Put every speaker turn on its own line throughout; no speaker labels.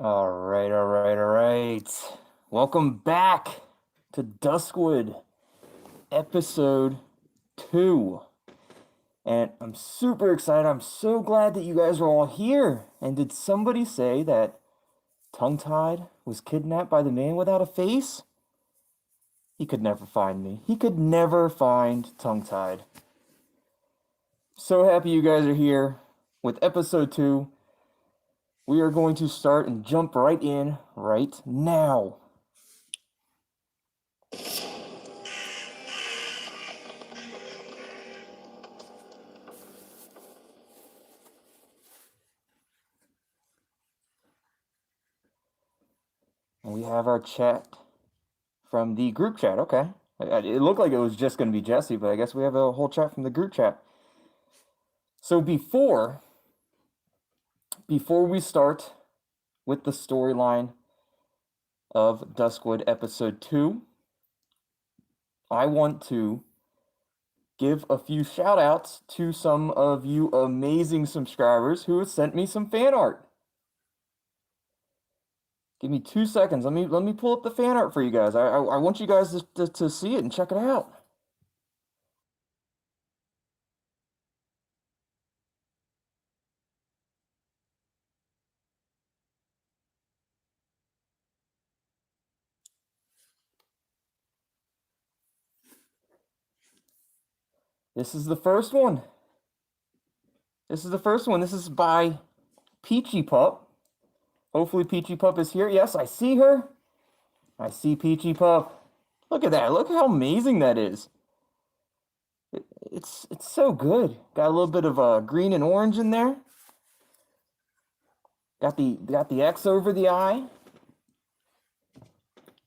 All right. Welcome back to Duskwood, episode 2. And I'm super excited. I'm so glad that you guys are all here. And did somebody say that Tongue-Tied was kidnapped by the man without a face? He could never find me. He could never find Tongue-Tied. So happy you guys are here with episode 2. We are going to start and jump right in right now. And we have our chat from the group chat. Okay. It looked like it was just going to be Jesse, but I guess we have a whole chat from the group chat. So before we start with the storyline of Duskwood episode 2, I want to give a few shout outs to some of you amazing subscribers who have sent me some fan art. Give me 2 seconds. Let me pull up the fan art for you guys. I want you guys to see it and check it out. This is the first one. This is by Peachy Pup. Hopefully Peachy Pup is here. Yes, I see her. I see Peachy Pup. Look at that. Look how amazing that is. It's so good. Got a little bit of green and orange in there. Got the X over the eye.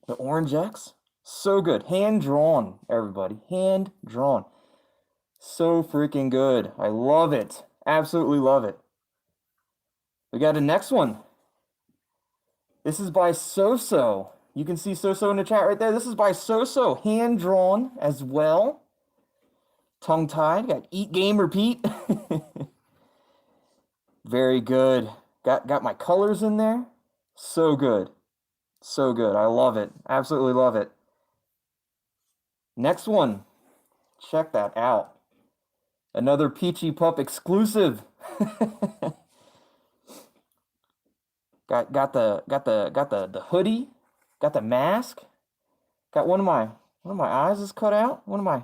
The orange X. So good. Hand drawn, everybody. Hand drawn. So freaking good. I love it. Absolutely love it. We got a next one. This is by Soso. You can see Soso in the chat right there. This is by Soso. Hand drawn as well. Tongue-tied. Got Eat Game Repeat. Very good. Got my colors in there. So good. So good. I love it. Absolutely love it. Next one. Check that out. Another Peachy Pup exclusive. got the hoodie. Got the mask. Got one of my eyes is cut out. One of my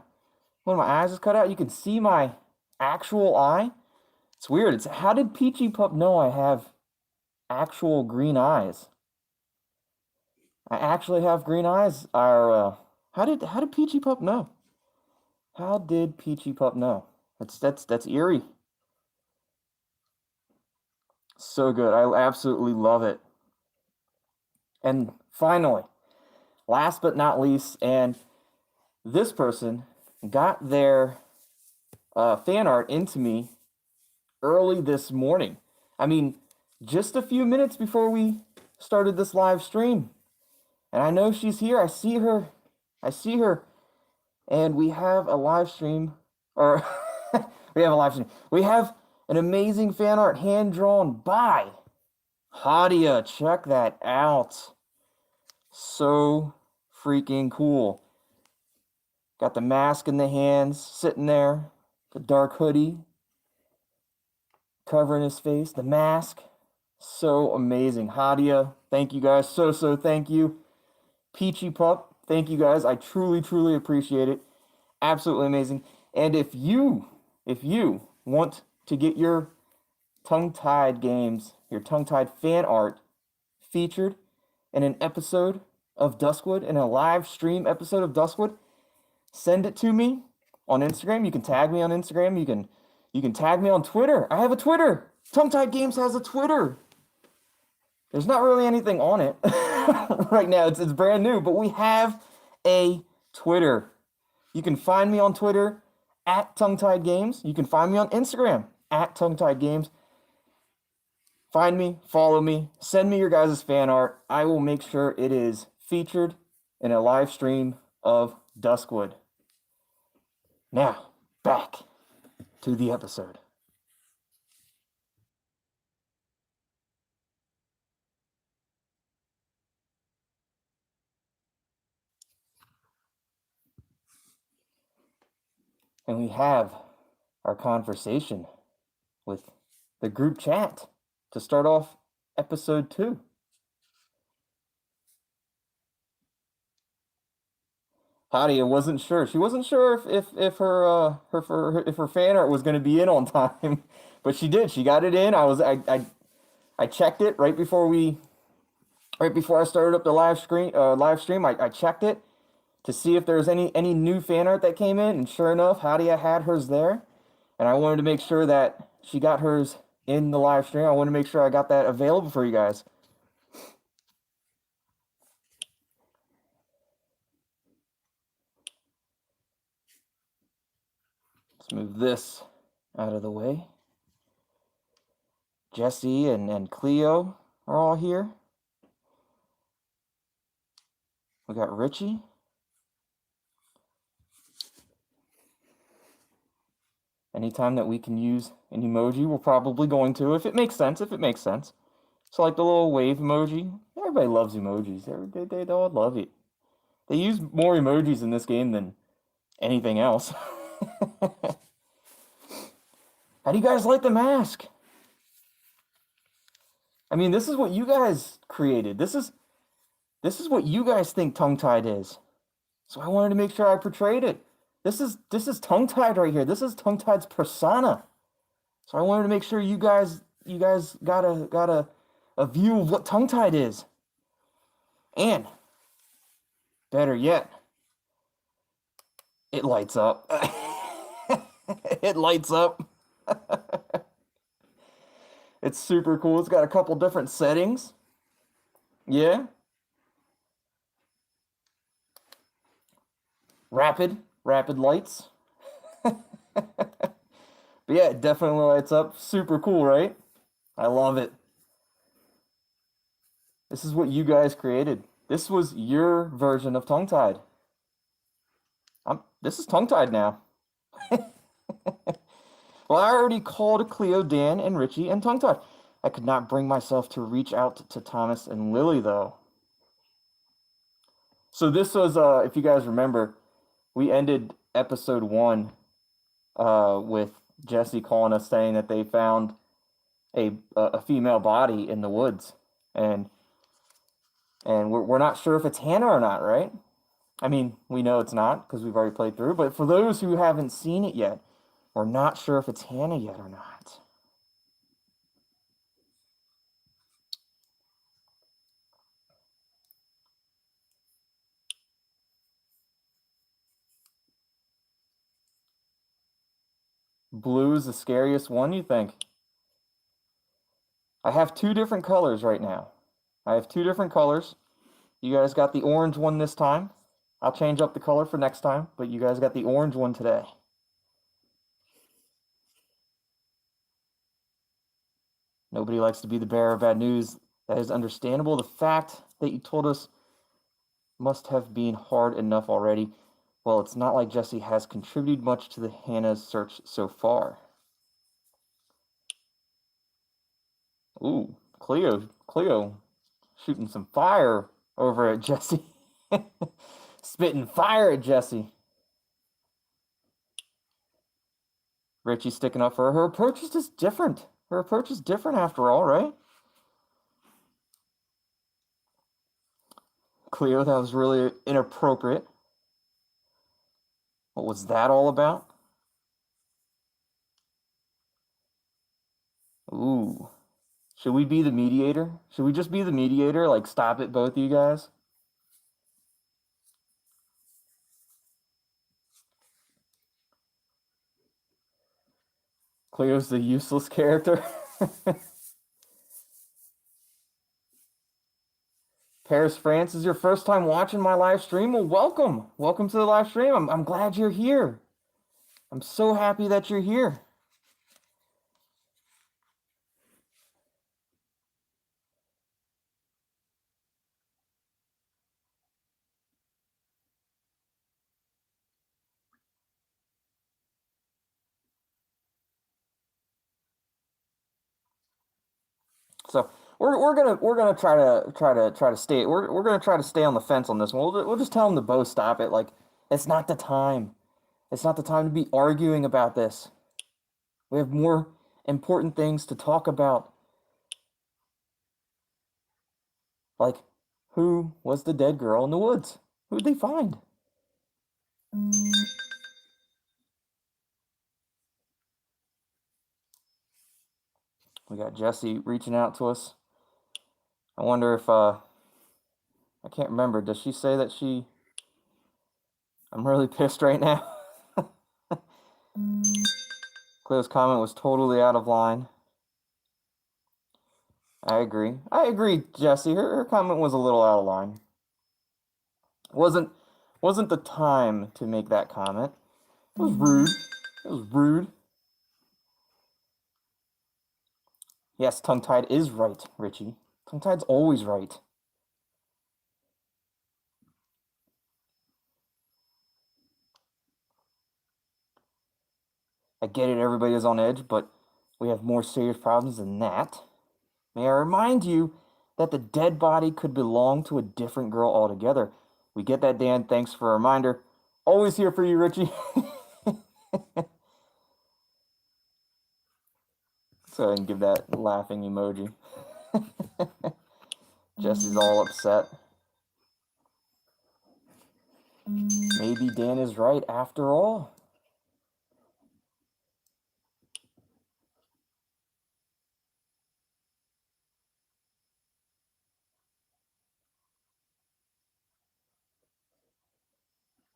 eyes is cut out. You can see my actual eye. It's weird. It's how did Peachy Pup know I have actual green eyes? I actually have green eyes. How did Peachy Pup know? How did Peachy Pup know? That's eerie. So good. I absolutely love it. And finally, last but not least, and this person got their fan art into me early this morning. I mean, just a few minutes before we started this live stream. And I know she's here. I see her. And we have a live stream, or we have a live stream. We have an amazing fan art hand drawn by Hadia. Check that out. So freaking cool. Got the mask in the hands, sitting there. The dark hoodie covering his face. The mask. So amazing. Hadia, thank you guys. So thank you. Peachy Pup, thank you guys. I truly appreciate it. Absolutely amazing. And if you want to get your Tongue-Tied games, your Tongue-Tied fan art featured in an episode of Duskwood, in a live stream episode of Duskwood, send it to me on Instagram. You can tag me on Instagram. You can tag me on Twitter. I have a Twitter. Tongue-Tied Games has a Twitter. There's not really anything on it right now. It's brand new, but we have a Twitter. You can find me on Twitter at Tongue-Tied Games. You can find me on Instagram at Tongue-Tied Games. Find me, follow me, send me your guys' fan art. I will make sure it is featured in a live stream of Duskwood. Now, back to the episode. And we have our conversation with the group chat to start off episode 2. Hadia wasn't sure. She wasn't sure if her fan art was going to be in on time, but she did. She got it in. I checked it right before I started up the live stream. I checked it to see if there was any new fan art that came in, and sure enough, Hadia had hers there, and I wanted to make sure that she got hers in the live stream. I wanted to make sure I got that available for you guys. Let's move this out of the way. Jesse and Cleo are all here. We got Richie. Anytime that we can use an emoji, we're probably going to, if it makes sense, So like the little wave emoji, everybody loves emojis. They all love it. They use more emojis in this game than anything else. How do you guys like the mask? I mean, this is what you guys created. This is what you guys think tongue-tied is. So I wanted to make sure I portrayed it. This is tongue-tied right here. This is tongue-tied's persona. So I wanted to make sure you guys got a view of what tongue-tied is. And better yet, it lights up. It lights up. It's super cool. It's got a couple different settings. Yeah. Rapid lights. But yeah, it definitely lights up. Super cool, right? I love it. This is what you guys created. This was your version of tongue-tied. This is tongue-tied now. Well, I already called Cleo, Dan, and Richie, and tongue-tied. I could not bring myself to reach out to Thomas and Lily, though. So this was, if you guys remember, we ended episode 1 with Jesse calling us saying that they found a female body in the woods, and we're not sure if it's Hannah or not, right? I mean, we know it's not because we've already played through, but for those who haven't seen it yet, we're not sure if it's Hannah yet or not. Blue is the scariest one, you think? I have 2 different colors right now. I have 2 different colors. You guys got the orange one this time. I'll change up the color for next time, but you guys got the orange one today. Nobody likes to be the bearer of bad news. That is understandable. The fact that you told us must have been hard enough already. Well, it's not like Jesse has contributed much to the Hannah's search so far. Ooh, Cleo shooting some fire over at Jesse. Spitting fire at Jesse. Richie sticking up for her. Her approach is just different. Her approach is different after all, right? Cleo, that was really inappropriate. What was that all about? Ooh. Should we be the mediator? Should we just be the mediator? Like, stop it, both of you guys? Cleo's the useless character. Paris, France, is your first time watching my live stream? Well, welcome. Welcome to the live stream. I'm glad you're here. I'm so happy that you're here. So we're gonna try to stay. We're gonna try to stay on the fence on this one. We'll just tell them to both stop it. Like, it's not the time. It's not the time to be arguing about this. We have more important things to talk about. Like, who was the dead girl in the woods? Who'd they find? We got Jesse reaching out to us. I wonder if, I can't remember. Does she say that she... I'm really pissed right now. Cleo's comment was totally out of line. I agree, Jesse. Her comment was a little out of line. Wasn't the time to make that comment. It was rude. It was rude. Yes, tongue-tied is right, Richie. Tongue-tied's always right. I get it, everybody is on edge, but we have more serious problems than that. May I remind you that the dead body could belong to a different girl altogether. We get that, Dan. Thanks for a reminder. Always here for you, Richie. So I can give that laughing emoji. Jesse's all upset. Maybe Dan is right after all.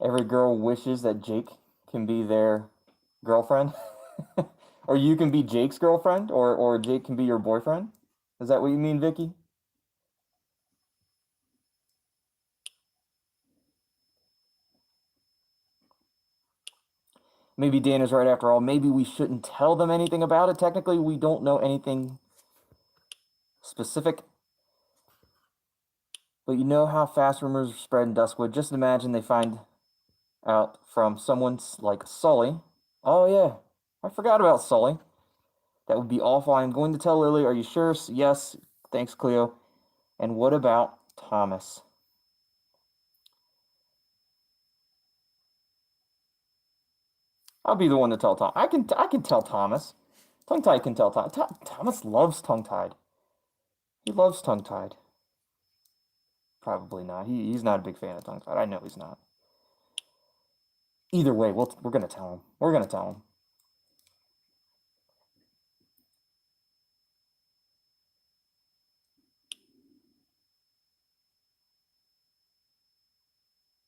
Every girl wishes that Jake can be their girlfriend. Or you can be Jake's girlfriend, or Jake can be your boyfriend. Is that what you mean, Vicky? Maybe Dan is right after all. Maybe we shouldn't tell them anything about it. Technically, we don't know anything specific. But you know how fast rumors spread in Duskwood. Just imagine they find out from someone like Sully. Oh, yeah. I forgot about Sully. That would be awful. I'm going to tell Lily. Are you sure? Yes. Thanks, Cleo. And what about Thomas? I'll be the one to tell Tom. I can tell Thomas. Tongue-tied can tell Tom. Thomas loves tongue-tied. He loves tongue-tied. Probably not. He's not a big fan of tongue-tied. I know he's not. Either way, we're gonna tell him. We're gonna tell him.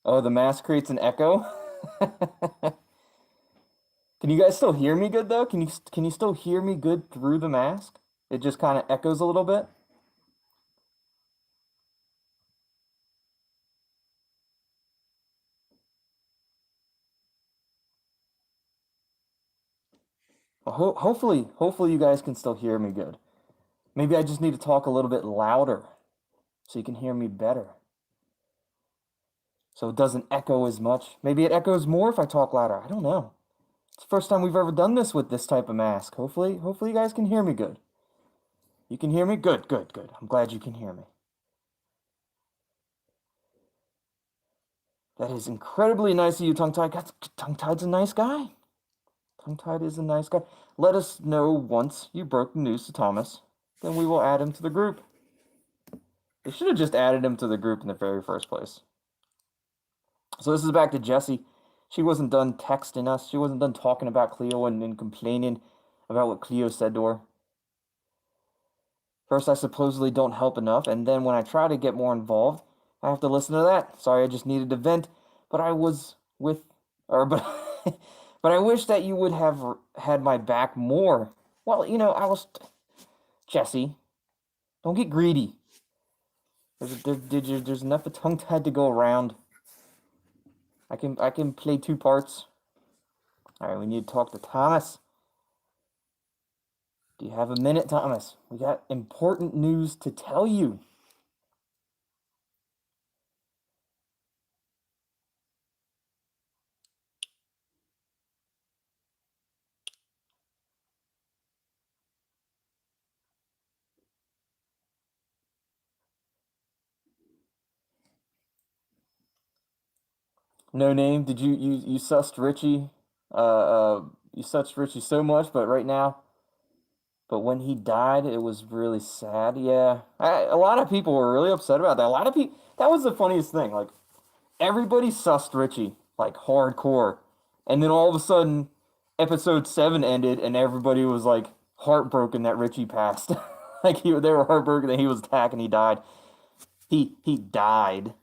Oh, the mask creates an echo. Can you guys still hear me good though? Can you still hear me good through the mask? It just kind of echoes a little bit. Well, hopefully you guys can still hear me good. Maybe I just need to talk a little bit louder so you can hear me better. So it doesn't echo as much. Maybe it echoes more if I talk louder. I don't know. It's the first time we've ever done this with this type of mask. Hopefully you guys can hear me good. You can hear me? Good. I'm glad you can hear me. That is incredibly nice of you, Tongue-Tied. Tongue-Tied's a nice guy. Tongue-Tied is a nice guy. Let us know once you broke the news to Thomas. Then we will add him to the group. They should have just added him to the group in the very first place. So this is back to Jessie. She wasn't done texting us. She wasn't done talking about Cleo and complaining about what Cleo said to her. First, I supposedly don't help enough, and then when I try to get more involved, I have to listen to that. Sorry, I just needed to vent, but I was with, or but, but I wish that you would have had my back more. Well, I was, Jesse, don't get greedy. There's enough of tongue-tied to go around. I can play two parts. All right, we need to talk to Thomas. Do you have a minute, Thomas? We got important news to tell you. No name? Did you sussed Richie You touched Richie so much, but right now, but when he died, it was really sad. Yeah, a lot of people were really upset about that. A lot of people. That was the funniest thing. Like everybody sussed Richie like hardcore, and then all of a sudden, episode 7 ended, and everybody was like heartbroken that Richie passed. Like they were heartbroken that he was attacked and he died. He died.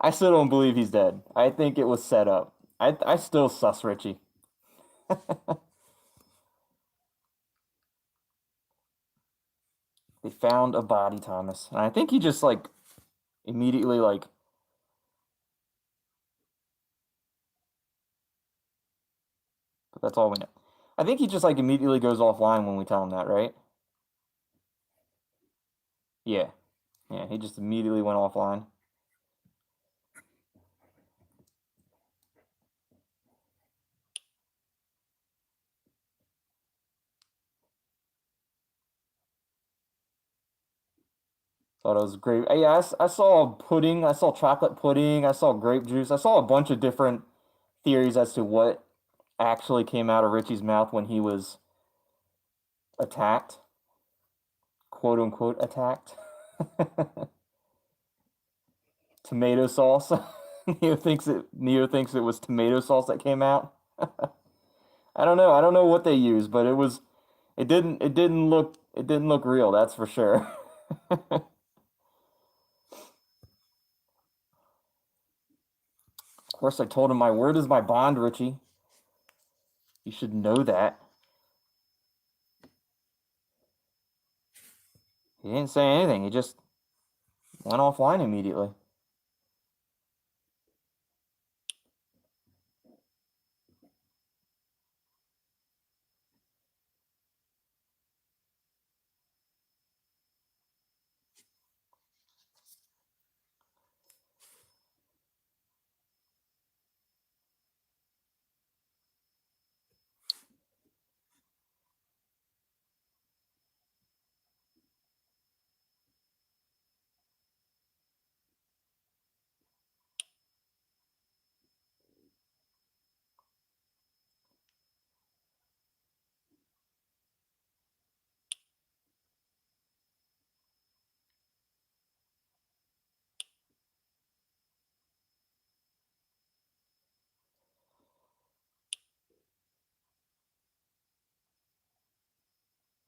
I still don't believe he's dead. I think it was set up. I still sus Richie. They found a body, Thomas, and I think he just like immediately like. But that's all we know. I think he just like immediately goes offline when we tell him that, right? Yeah, yeah. He just immediately went offline. Thought it was great. Yeah, I saw pudding. I saw chocolate pudding. I saw grape juice. I saw a bunch of different theories as to what actually came out of Richie's mouth when he was attacked, quote unquote attacked. Tomato sauce. Neo thinks it was tomato sauce that came out. I don't know. I don't know what they used, but it didn't look real, that's for sure. Of course I told him my word is my bond, Richie. You should know that. He didn't say anything. He just went offline immediately.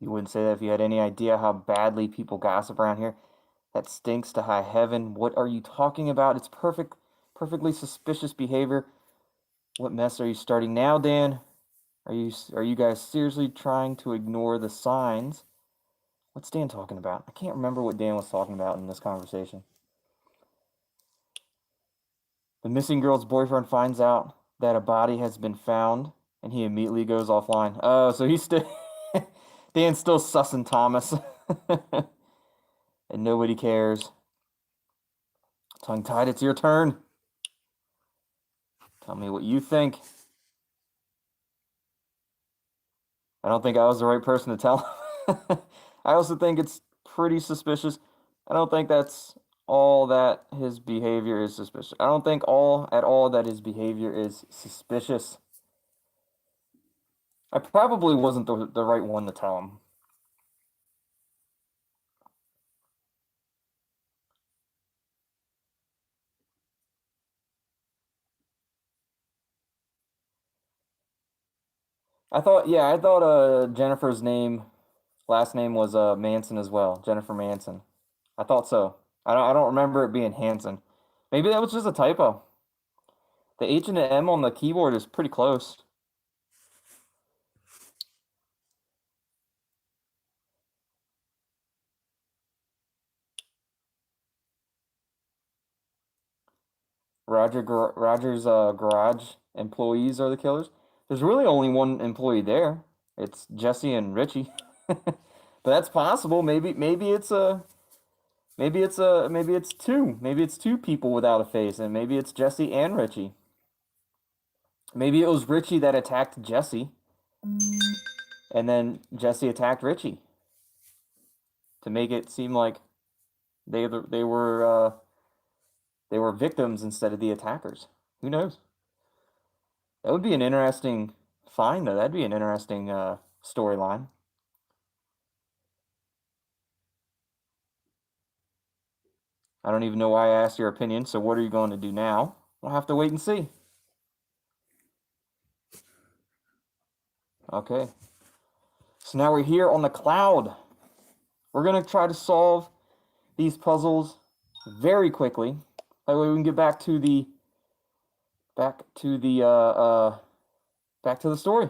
You wouldn't say that if you had any idea how badly people gossip around here. That stinks to high heaven. What are you talking about? It's perfectly suspicious behavior. What mess are you starting now, Dan? Are you guys seriously trying to ignore the signs? What's Dan talking about? I can't remember what Dan was talking about in this conversation. The missing girl's boyfriend finds out that a body has been found, and he immediately goes offline. Oh, so he's still Dan's still sussing Thomas, and nobody cares. Tongue tied, it's your turn. Tell me what you think. I don't think I was the right person to tell. I also think it's pretty suspicious. I don't think that's all that his behavior is suspicious. I don't think all at all that his behavior is suspicious. I probably wasn't the right one to tell him. I thought Jennifer's last name was Manson as well. Jennifer Manson. I thought so. I don't remember it being Hanson. Maybe that was just a typo. The H and the M on the keyboard is pretty close. Roger's garage employees are the killers. There's really only one employee there. It's Jesse and Richie. But that's possible. Maybe it's two. Maybe it's two people without a face, and maybe it's Jesse and Richie. Maybe it was Richie that attacked Jesse, and then Jesse attacked Richie to make it seem like they they were they were victims instead of the attackers. Who knows? That would be an interesting find, though. That'd be an interesting storyline. I don't even know why I asked your opinion, so what are you going to do now? We'll have to wait and see. Okay. So now we're here on the cloud. We're going to try to solve these puzzles very quickly. That way we can get back to the story.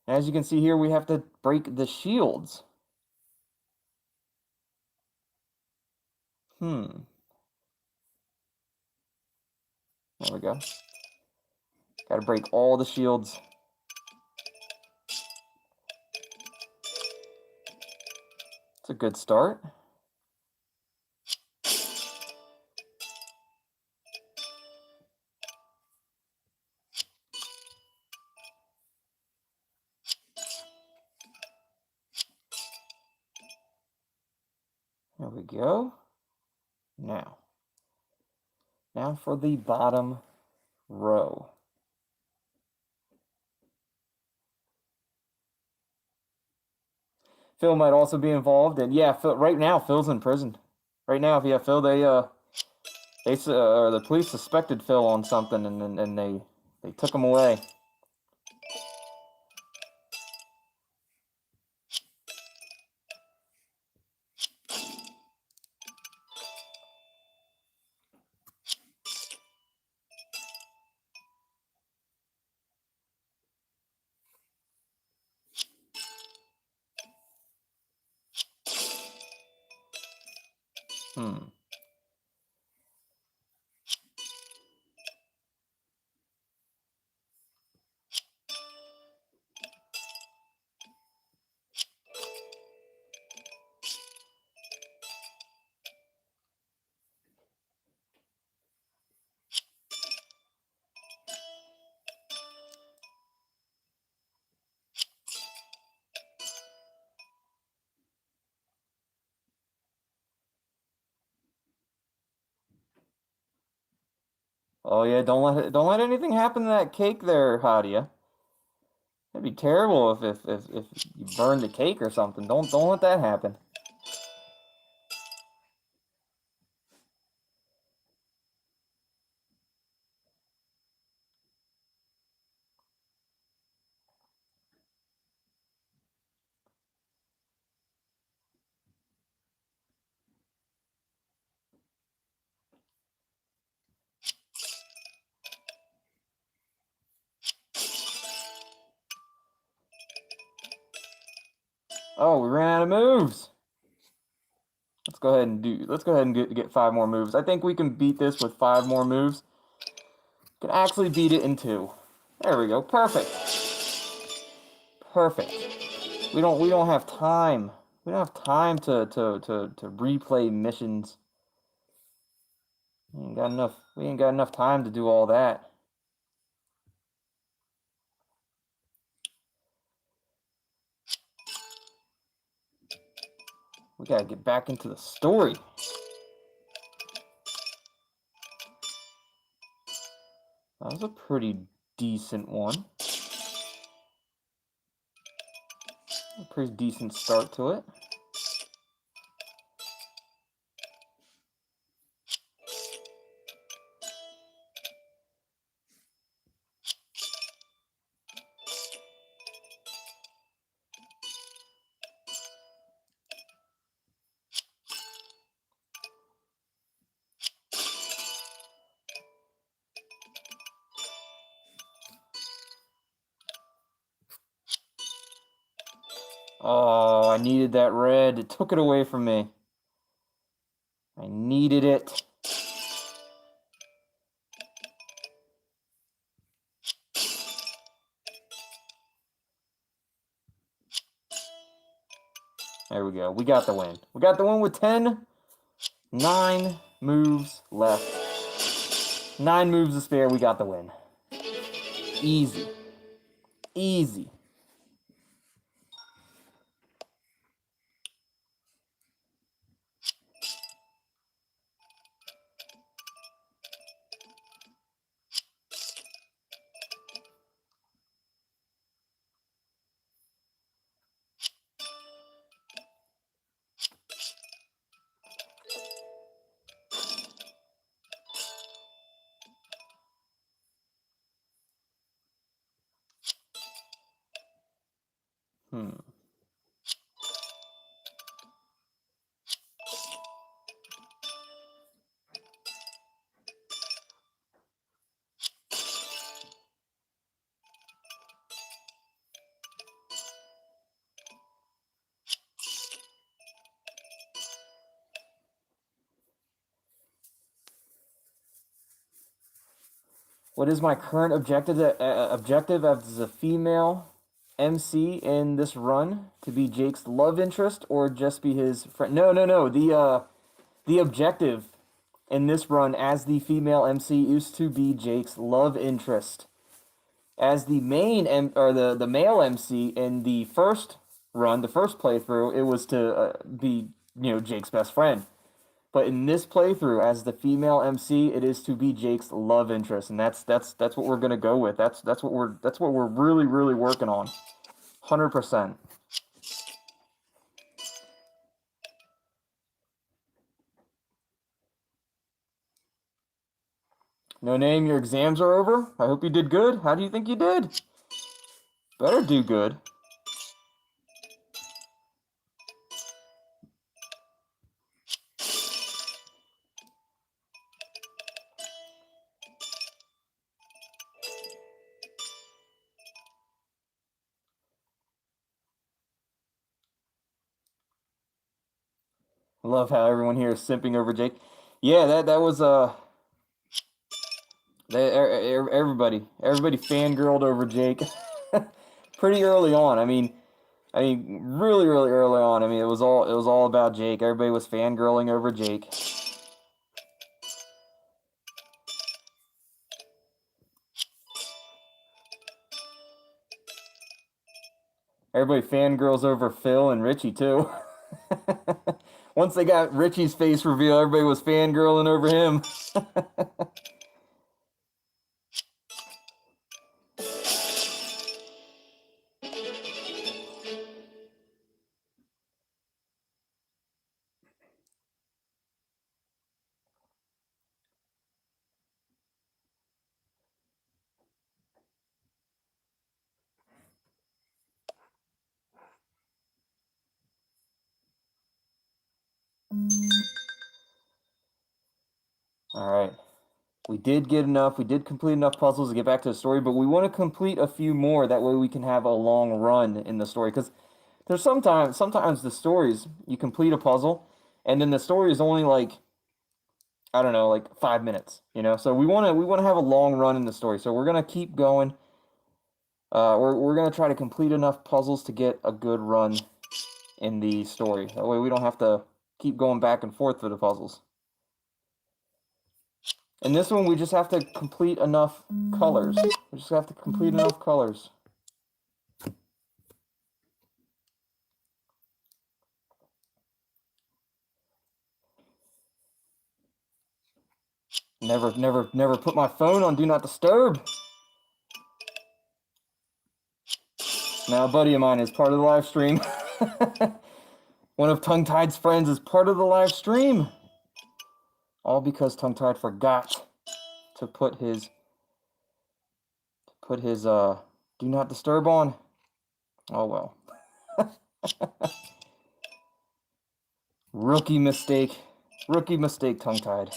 And as you can see here, we have to break the shields. There we go. Gotta break all the shields. It's a good start. There we go. Now for the bottom row. Phil might also be involved, and yeah, Phil, right now Phil's in prison. Right now, yeah, Phil, the police suspected Phil on something, and they took him away. Oh yeah, don't let anything happen to that cake there, Hadia. That'd be terrible if you burn the cake or something. Don't let that happen. Oh, we ran out of moves. Let's go ahead and get 5 more moves. I think we can beat this with 5 more moves. Can actually beat it in 2. There we go. Perfect. Perfect. We don't have time. We don't have time to replay missions. We ain't got enough time to do all that. We gotta get back into the story. That was a pretty decent one. A pretty decent start to it. Oh, I needed that red. It took it away from me. I needed it. There we go. We got the win. We got the win with 9 moves left. 9 moves to spare. We got the win. Easy. Easy. What is my current objective as a female MC in this run? To be Jake's love interest or just be his friend? No, no, no. The objective in this run as the female MC is to be Jake's love interest. As the or the male MC in the first run, the first playthrough, it was to be, Jake's best friend. But in this playthrough, as the female MC, it is to be Jake's love interest, and that's what we're gonna go with. That's what we're really really working on, 100%. No name, your exams are over. I hope you did good. How do you think you did? Better do good. I love how everyone here is simping over Jake. Yeah, that was everybody fangirled over Jake pretty early on. I mean, really, really early on. I mean, it was all about Jake. Everybody was fangirling over Jake. Everybody fangirls over Phil and Richie too. Once they got Richie's face reveal, everybody was fangirling over him. All right. We did get enough. We did complete enough puzzles to get back to the story, but we want to complete a few more. That way we can have a long run in the story. Because there's sometimes the stories, you complete a puzzle, and then the story is only like, I don't know, like 5 minutes, So we wanna have a long run in the story. So we're gonna keep going. We're gonna try to complete enough puzzles to get a good run in the story. That way we don't have to keep going back and forth for the puzzles. In this one, we just have to complete enough colors. We just have to complete enough colors. Never put my phone on Do Not Disturb. Now, a buddy of mine is part of the live stream. One of Tongue Tied's friends is part of the live stream. All because Tongue Tied forgot to put his Do Not Disturb on. Oh well. Rookie mistake, Tongue Tied.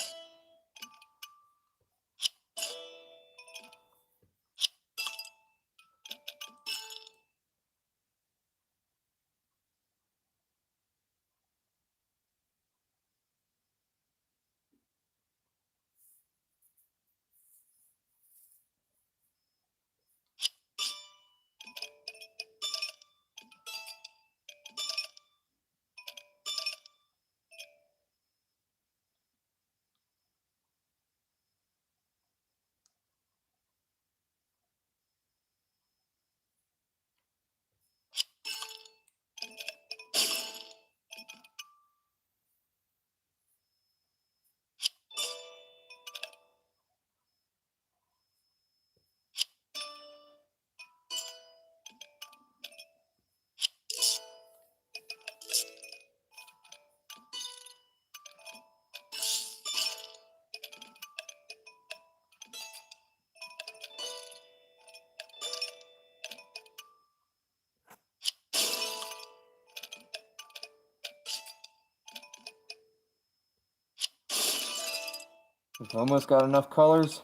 We've almost got enough colors.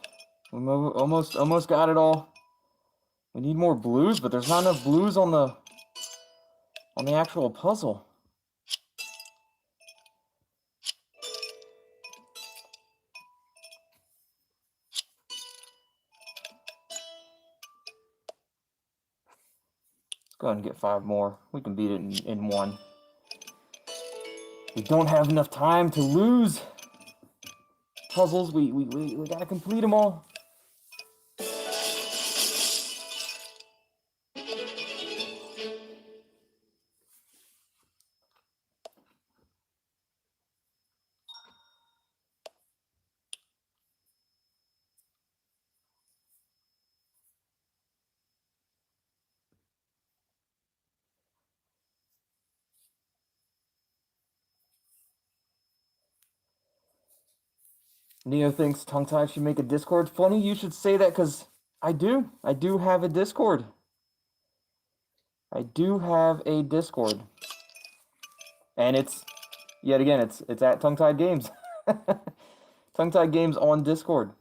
We almost got it all. We need more blues, but there's not enough blues on the actual puzzle. go ahead and get 5 more. We can beat it in 1. We don't have enough time to lose puzzles. We gotta complete them all. Neo thinks Tongue-Tied should make a Discord. Funny you should say that, because I do. I do have a Discord. I do have a Discord. And it's, yet again, it's at Tongue-Tied Games. Tongue-Tied Games on Discord.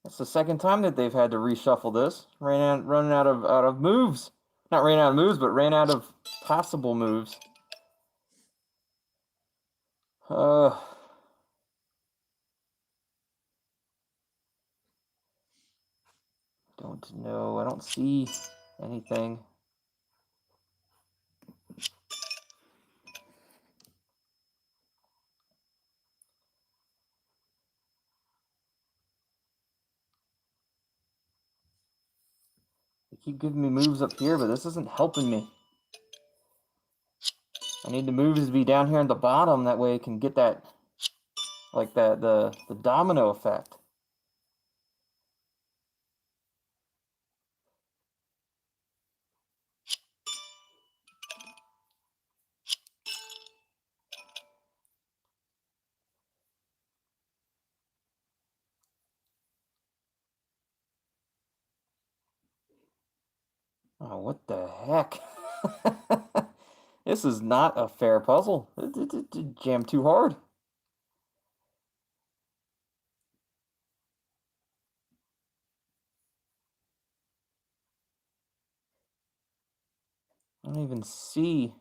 That's the second time that they've had to reshuffle this. Running out of moves. Not ran out of moves, but ran out of possible moves. Don't know. I don't see anything. They keep giving me moves up here, but this isn't helping me. I need the moves to be down here on the bottom. That way I can get that, like that, the domino effect. Oh, what the heck? This is not a fair puzzle. It jammed too hard. I don't even see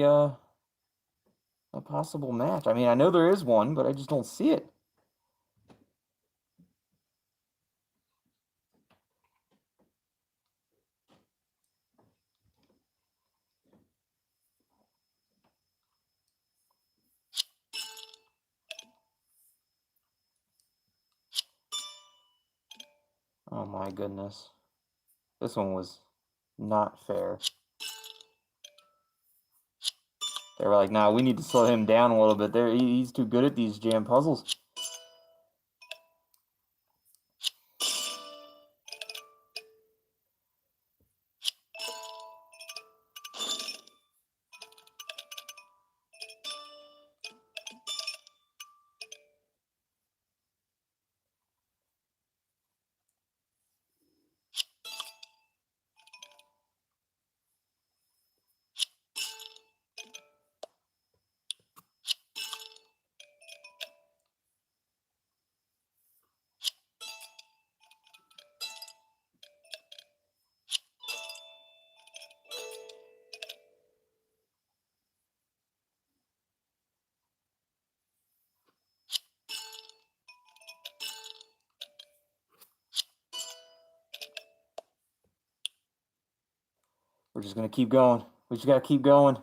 a possible match. I mean, I know there is one, but I just don't see it. Oh my goodness. This one was not fair. They were like, nah, we need to slow him down a little bit. He's too good at these jam puzzles. We're just gonna keep going. We just gotta keep going.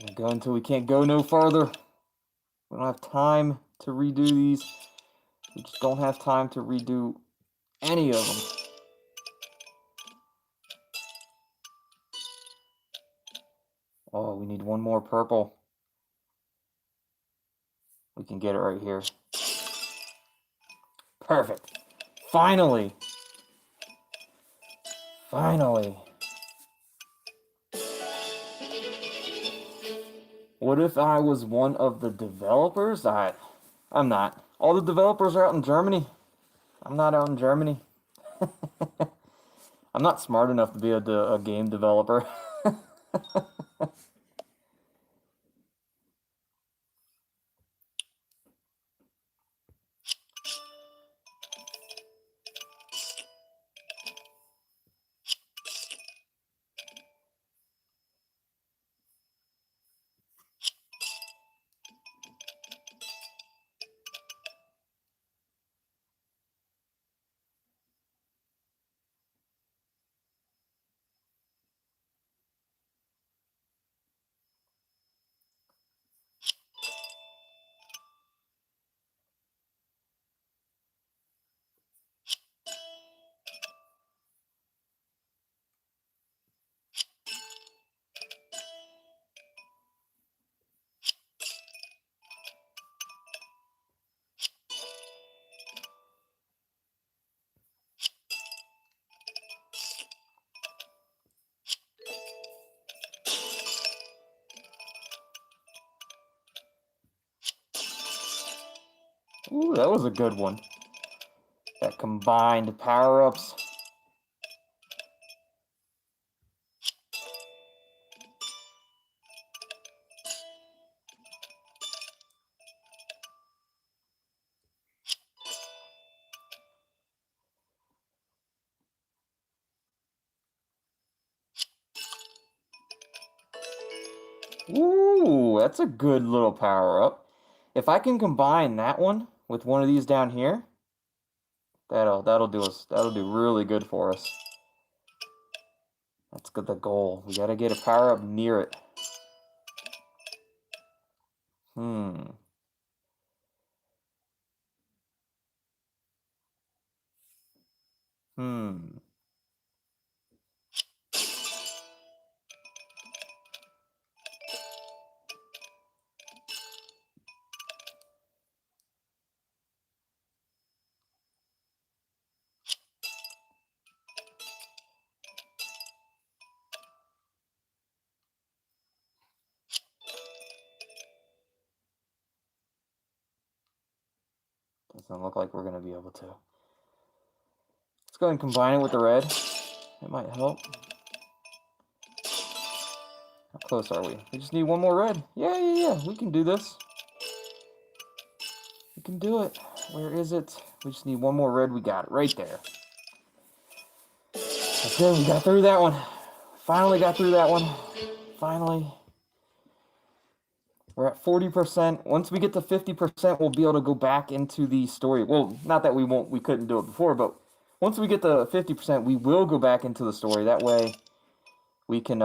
Gonna go until we can't go no further. We don't have time to redo these. We just don't have time to redo any of them. Oh, we need one more purple. We can get it right here. Perfect. Finally. Finally. What if I was one of the developers? I'm not. All the developers are out in Germany. I'm not out in Germany. I'm not smart enough to be a game developer. Ooh, that was a good one. That combined power-ups. Ooh, that's a good little power-up. If I can combine that one with one of these down here, that'll do really good for us. That's good, the goal. We gotta get a power-up near it. Hmm. Hmm. Doesn't look like we're gonna be able to. Let's go ahead and combine it with the red. It might help. How close are we? We just need one more red. Yeah. We can do this. We can do it. Where is it? We just need one more red. We got it right there. Okay, we got through that one. Finally got through that one. Finally. We're at 40%. Once we get to 50%, we'll be able to go back into the story. Well, not that we couldn't do it before, but once we get to 50%, we will go back into the story. That way we can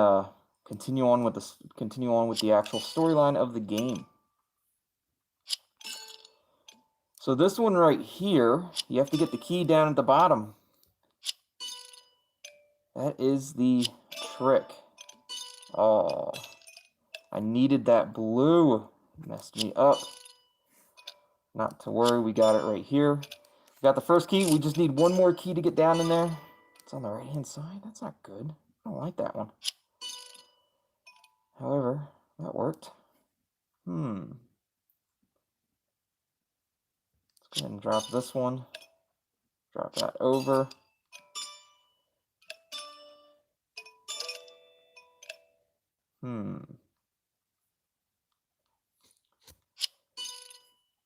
continue on with the actual storyline of the game. So this one right here, you have to get the key down at the bottom. That is the trick. Oh, I needed that blue. Messed me up. Not to worry, we got it right here. We got the first key. We just need one more key to get down in there. It's on the right-hand side. That's not good. I don't like that one. However, that worked. Let's go ahead and drop this one. Drop that over.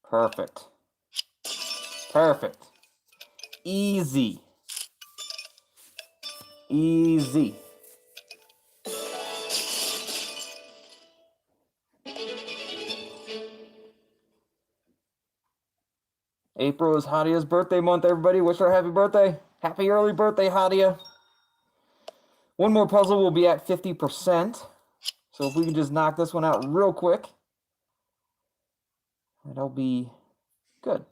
Perfect. Perfect. Easy. Easy. April is Hadia's birthday month, everybody. Wish her a happy birthday. Happy early birthday, Hadia. One more puzzle will be at 50%. So if we can just knock this one out real quick, that'll be good.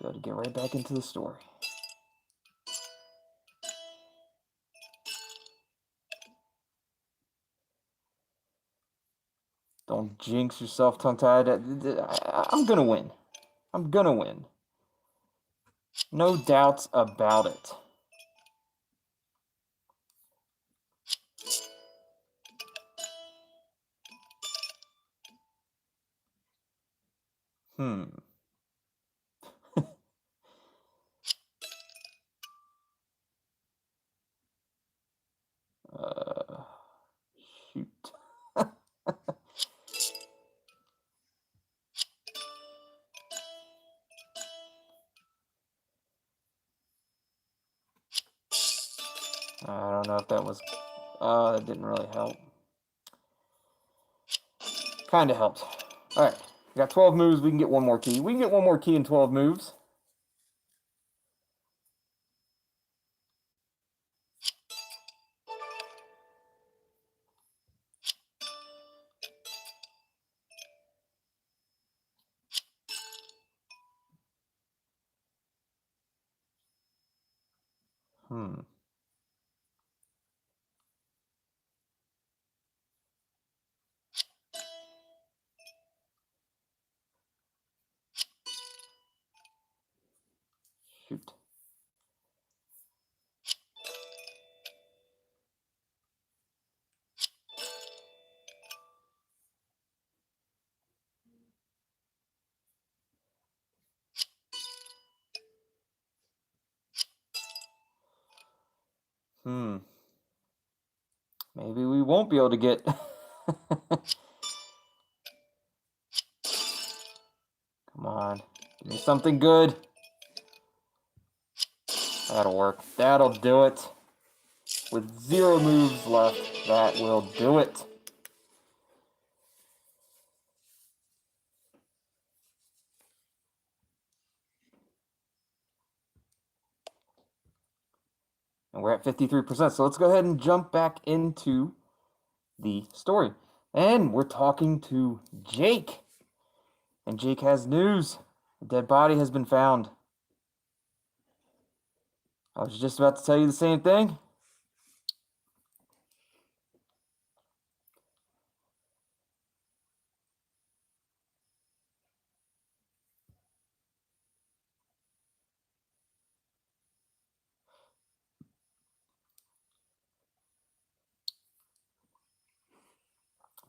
Good to get right back into the story. Don't jinx yourself, tongue-tied. I'm gonna win. I'm gonna win. No doubts about it. Uh, shoot. I don't know if that was... that didn't really help. Kind of helped. All right. We got 12 moves. We can get one more key. We can get one more key in 12 moves. Shoot. Maybe we won't be able to get... Come on. Give me something good. That'll work. That'll do it. With 0 moves left, that will do it. And we're at 53%. So let's go ahead and jump back into the story. And we're talking to Jake. And Jake has news. A dead body has been found. I was just about to tell you the same thing.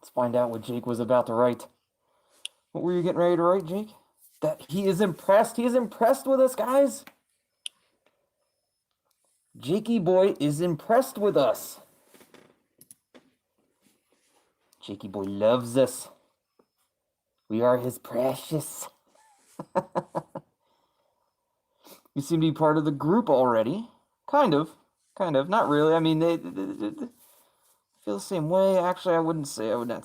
Let's find out what Jake was about to write. What were you getting ready to write, Jake? That he is impressed. He is impressed with us, guys. Jakey boy is impressed with us. Jakey boy loves us. We are his precious. You seem to be part of the group already. Kind of. Not really. I mean, they feel the same way. Actually, I would not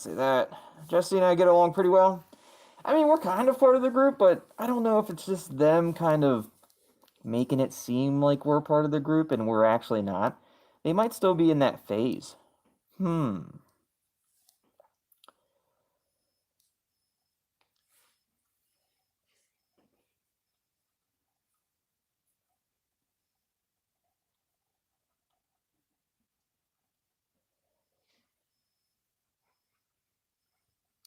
say that. Jesse and I get along pretty well. I mean, we're kind of part of the group, but I don't know if it's just them kind of making it seem like we're part of the group and we're actually not. They might still be in that phase.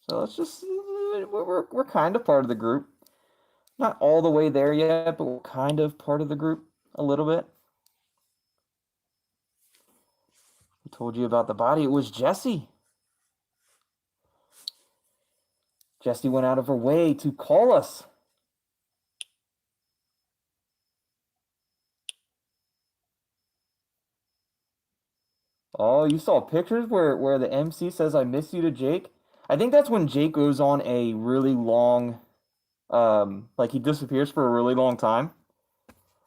So let's just, we're kind of part of the group. Not all the way there yet, but we're kind of part of the group a little bit. I told you about the body. It was Jessie. Jessie went out of her way to call us. Oh, you saw pictures where the MC says I miss you to Jake? I think that's when Jake goes on a really long, like he disappears for a really long time.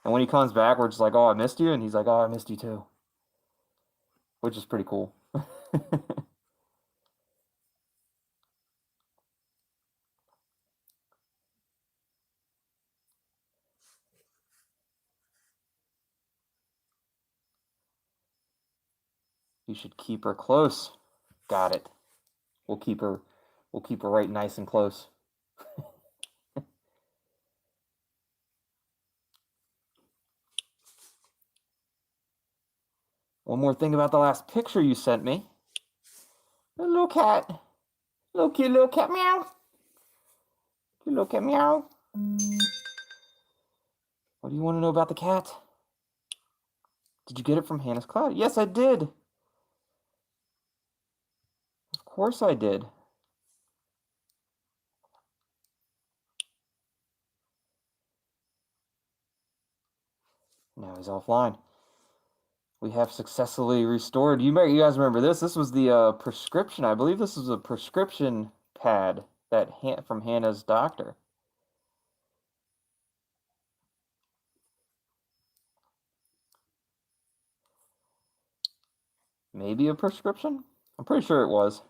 And when he comes back, we're just like, oh, I missed you. And he's like, oh, I missed you too. Which is pretty cool. You should keep her close. Got it. We'll keep her right nice and close. One more thing about the last picture you sent me. A little cat. Little cute little cat meow. Cute little cat meow. What do you want to know about the cat? Did you get it from Hannah's Cloud? Yes, I did. Of course I did. Now he's offline. We have successfully restored. You guys remember this? This was the prescription. I believe this was a prescription pad that from Hannah's doctor. Maybe a prescription? I'm pretty sure it was.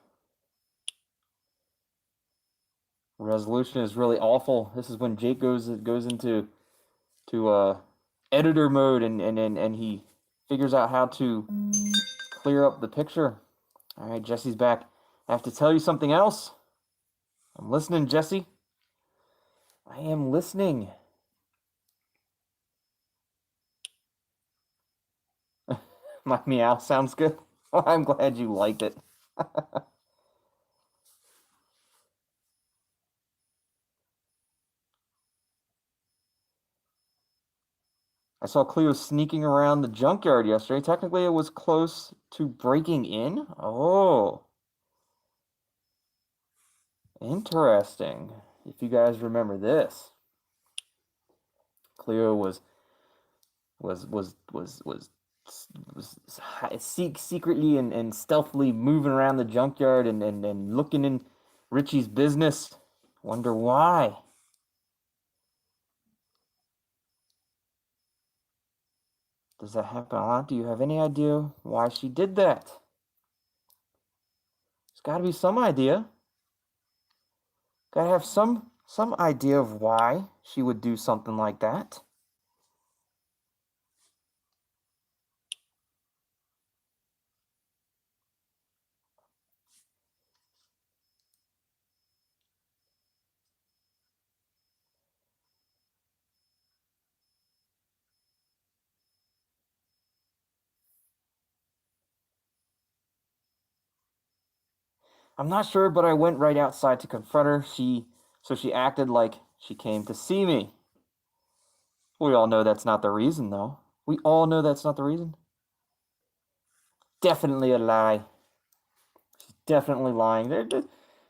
Resolution is really awful. This is when Jake goes into editor mode and he figures out how to clear up the picture. All right, Jesse's back. I have to tell you something else. I'm listening, Jesse. I am listening. My meow sounds good. Well, I'm glad you liked it. I saw Cleo sneaking around the junkyard yesterday. Technically, it was close to breaking in. Oh. Interesting. If you guys remember this. Cleo was secretly and stealthily moving around the junkyard and looking in Richie's business. Wonder why. Does that happen a lot? Do you have any idea why she did that? There's got to be some idea. Got to have some idea of why she would do something like that. I'm not sure, but I went right outside to confront her. So she acted like she came to see me. We all know that's not the reason, though. We all know that's not the reason. Definitely a lie. She's definitely lying.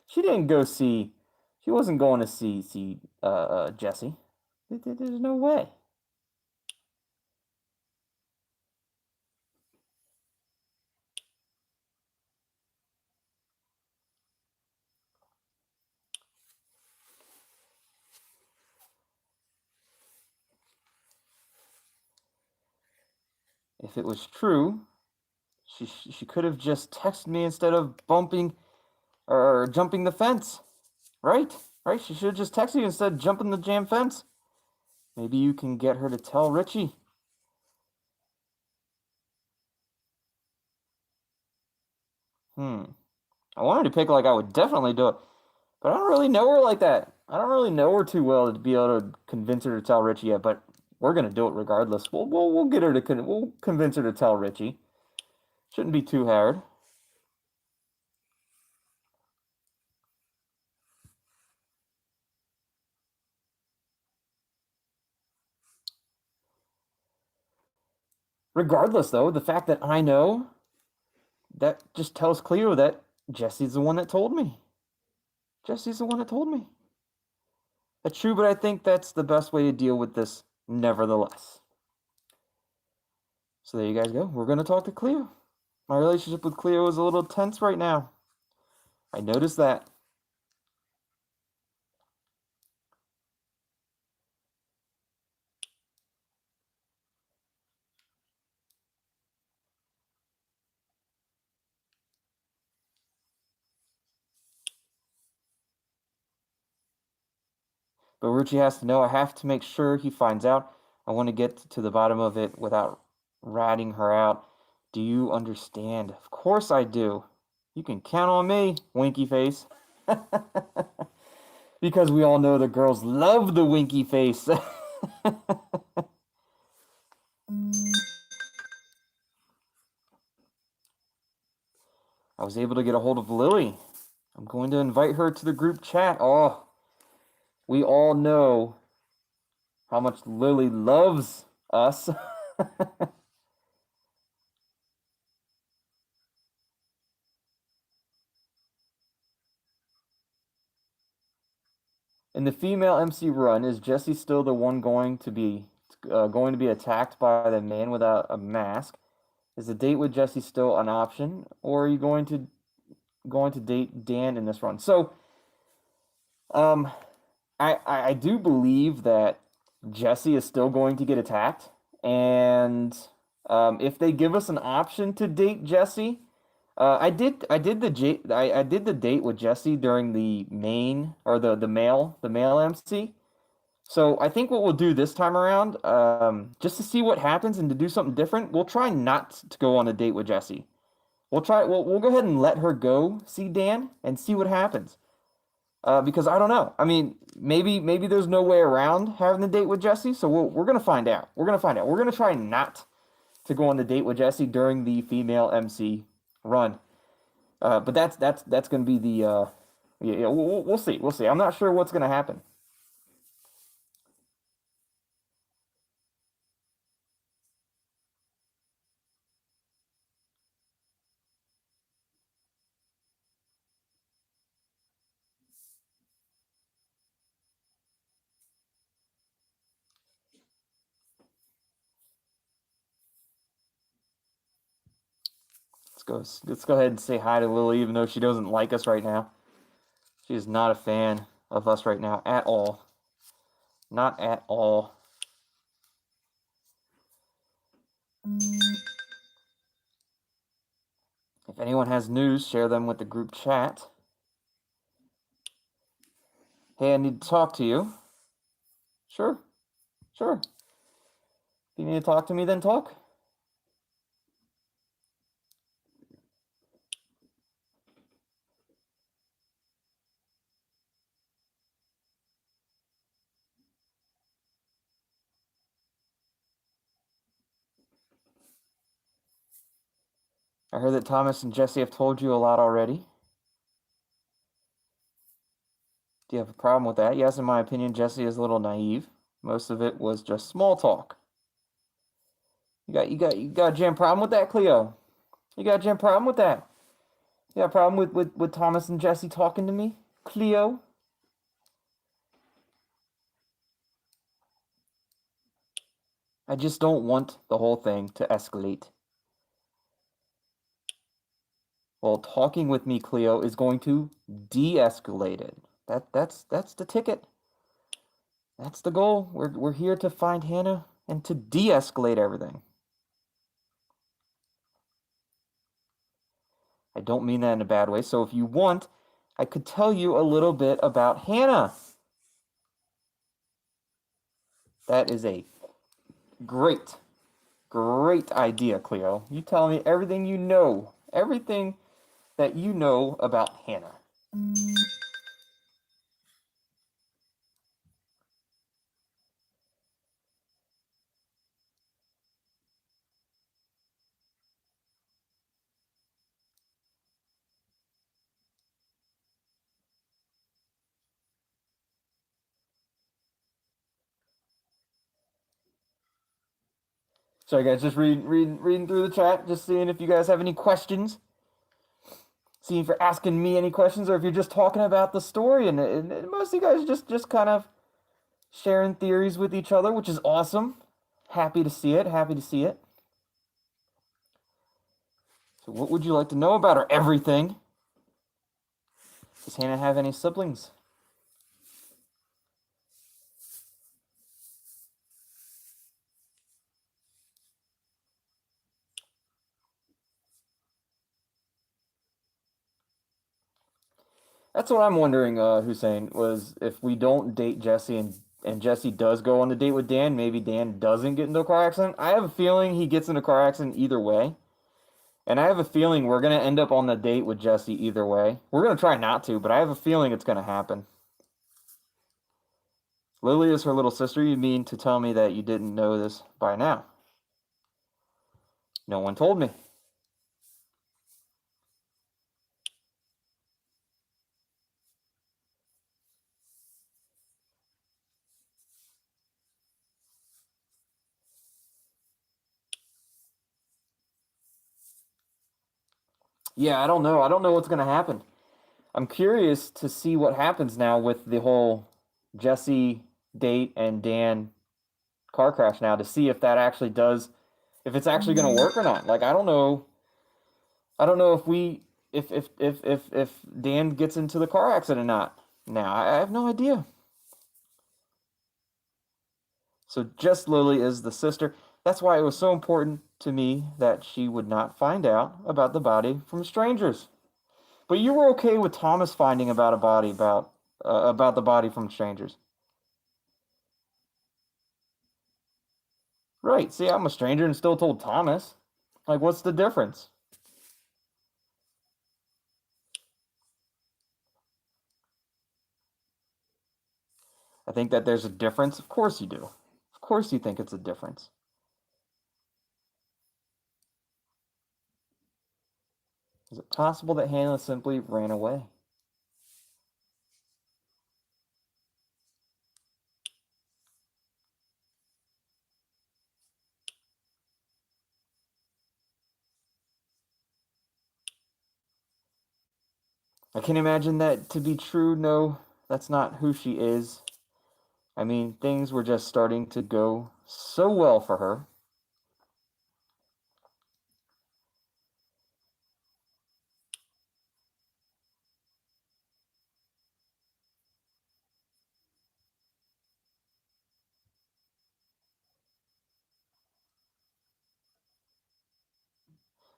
She didn't go see. She wasn't going to see Jesse. There's no way. If it was true, she could have just texted me instead of bumping or jumping the fence. Right? Right? She should have just texted you instead of jumping the jam fence. Maybe you can get her to tell Richie. I wanted to pick like I would definitely do it, but I don't really know her like that. I don't really know her too well to be able to convince her to tell Richie yet, but we're gonna do it regardless. We'll get her to we'll convince her to tell Richie. Shouldn't be too hard. Regardless, though, the fact that I know that just tells Cleo that Jesse's the one that told me. Jesse's the one that told me. That's true, but I think that's the best way to deal with this, nevertheless. So there you guys go. We're gonna talk to Cleo. My relationship with Cleo is a little tense right now. I noticed that. But Ruchi has to know. I have to make sure he finds out. I want to get to the bottom of it without ratting her out. Do you understand? Of course I do. You can count on me, winky face. Because we all know the girls love the winky face. I was able to get a hold of Lily. I'm going to invite her to the group chat. Oh, we all know how much Lily loves us. In the female MC run, is Jesse still the one going to be attacked by the man without a mask? Is a date with Jesse still an option, or are you going to date Dan in this run? So, um, I do believe that Jesse is still going to get attacked, and if they give us an option to date Jesse, I did the date with Jesse during the main or the male MC. So I think what we'll do this time around, just to see what happens and to do something different, we'll try not to go on a date with Jesse. We'll go ahead and let her go see Dan and see what happens. Because I don't know. I mean, maybe there's no way around having the date with Jesse. So we're gonna find out. We're gonna find out. We're gonna try not to go on the date with Jesse during the female MC run. But that's gonna be the yeah, we'll see. We'll see. I'm not sure what's gonna happen. Let's go ahead and say hi to Lily, even though she doesn't like us right now. She is not a fan of us right now at all. Not at all. If anyone has news, share them with the group chat. Hey, I need to talk to you. Sure, sure. If you need to talk to me, then talk. I heard that Thomas and Jesse have told you a lot already. Do you have a problem with that? Yes, in my opinion, Jesse is a little naive. Most of it was just small talk. You got a jam problem with that, Cleo? You got a jam problem with that? You got a problem with Thomas and Jesse talking to me, Cleo? I just don't want the whole thing to escalate. Well, talking with me, Cleo, is going to de-escalate it. That's the ticket. That's the goal. We're here to find Hannah and to de-escalate everything. I don't mean that in a bad way. So if you want, I could tell you a little bit about Hannah. That is a great, great idea, Cleo. You tell me everything you know. Everything that you know about Hannah. Sorry, guys, just reading through the chat, just seeing if you guys have any questions. Seeing if you're asking me any questions, or if you're just talking about the story, and most of you guys just kind of sharing theories with each other, which is awesome. Happy to see it. Happy to see it. So, what would you like to know about her? Everything. Does Hannah have any siblings? That's what I'm wondering, Hussein, was if we don't date Jesse and Jesse does go on the date with Dan, maybe Dan doesn't get into a car accident. I have a feeling he gets in a car accident either way. And I have a feeling we're gonna end up on the date with Jesse either way. We're gonna try not to, but I have a feeling it's gonna happen. Lily is her little sister. You mean to tell me that you didn't know this by now? No one told me. Yeah, I don't know. I don't know what's gonna happen. I'm curious to see what happens now with the whole Jesse date and Dan car crash now to see if that actually does, if it's actually going to work or not. Like, I don't know. I don't know if we, if Dan gets into the car accident or not. Now, I have no idea. So just Lily is the sister. That's why it was so important to me that she would not find out about the body from strangers. But you were okay with Thomas finding about a body about the body from strangers. Right. See, I'm a stranger and still told Thomas. Like, what's the difference? I think that there's a difference. Of course you do. Of course you think it's a difference. Is it possible that Hannah simply ran away? I can imagine that to be true. No, that's not who she is. I mean, things were just starting to go so well for her.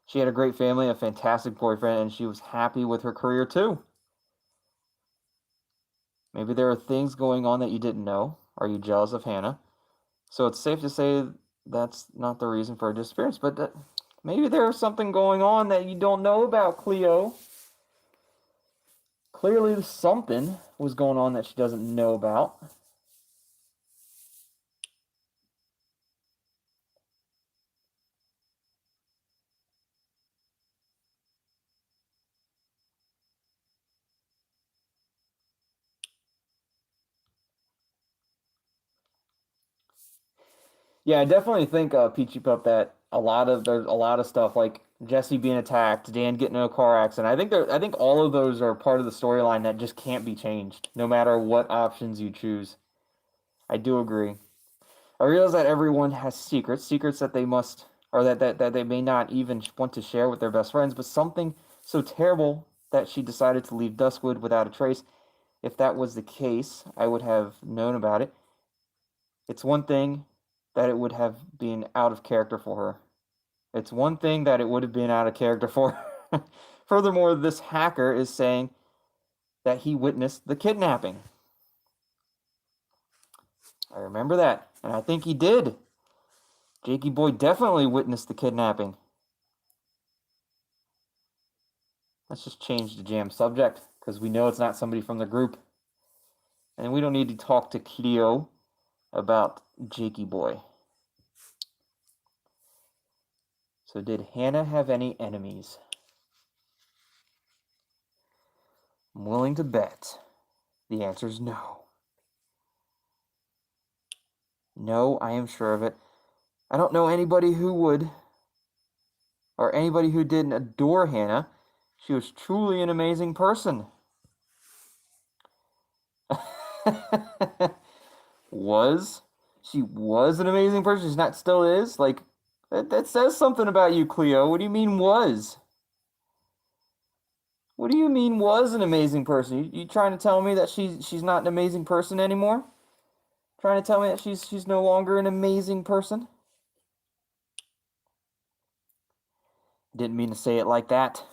She had a great family, a fantastic boyfriend, and she was happy with her career too. Maybe there are things going on that you didn't know. Are you jealous of Hannah? So it's safe to say that's not the reason for her disappearance, but maybe there's something going on that you don't know about, Cleo. Clearly, something was going on that she doesn't know about. Yeah, I definitely think Peachy Pup that there's a lot of stuff like Jesse being attacked, Dan getting in a car accident. I think all of those are part of the storyline that just can't be changed, no matter what options you choose. I do agree. I realize that everyone has secrets, secrets that they must or that they may not even want to share with their best friends, but something so terrible that she decided to leave Duskwood without a trace. If that was the case, I would have known about it. It's one thing that it would have been out of character for her. It's one thing that it would have been out of character for her. Furthermore, this hacker is saying that he witnessed the kidnapping. I remember that, and I think he did. Jakey Boy definitely witnessed the kidnapping. Let's just change the jam subject, because we know it's not somebody from the group. And we don't need to talk to Cleo about Jakey Boy. So did Hannah have any enemies? I'm willing to bet the answer is no. No, I am sure of it. I don't know anybody who would, or anybody who didn't adore Hannah. She was truly an amazing person. Was? She was an amazing person. She's not still is? Like, that says something about you, Cleo. What do you mean was? What do you mean was an amazing person? You trying to tell me that she's not an amazing person anymore? Trying to tell me that she's no longer an amazing person? Didn't mean to say it like that.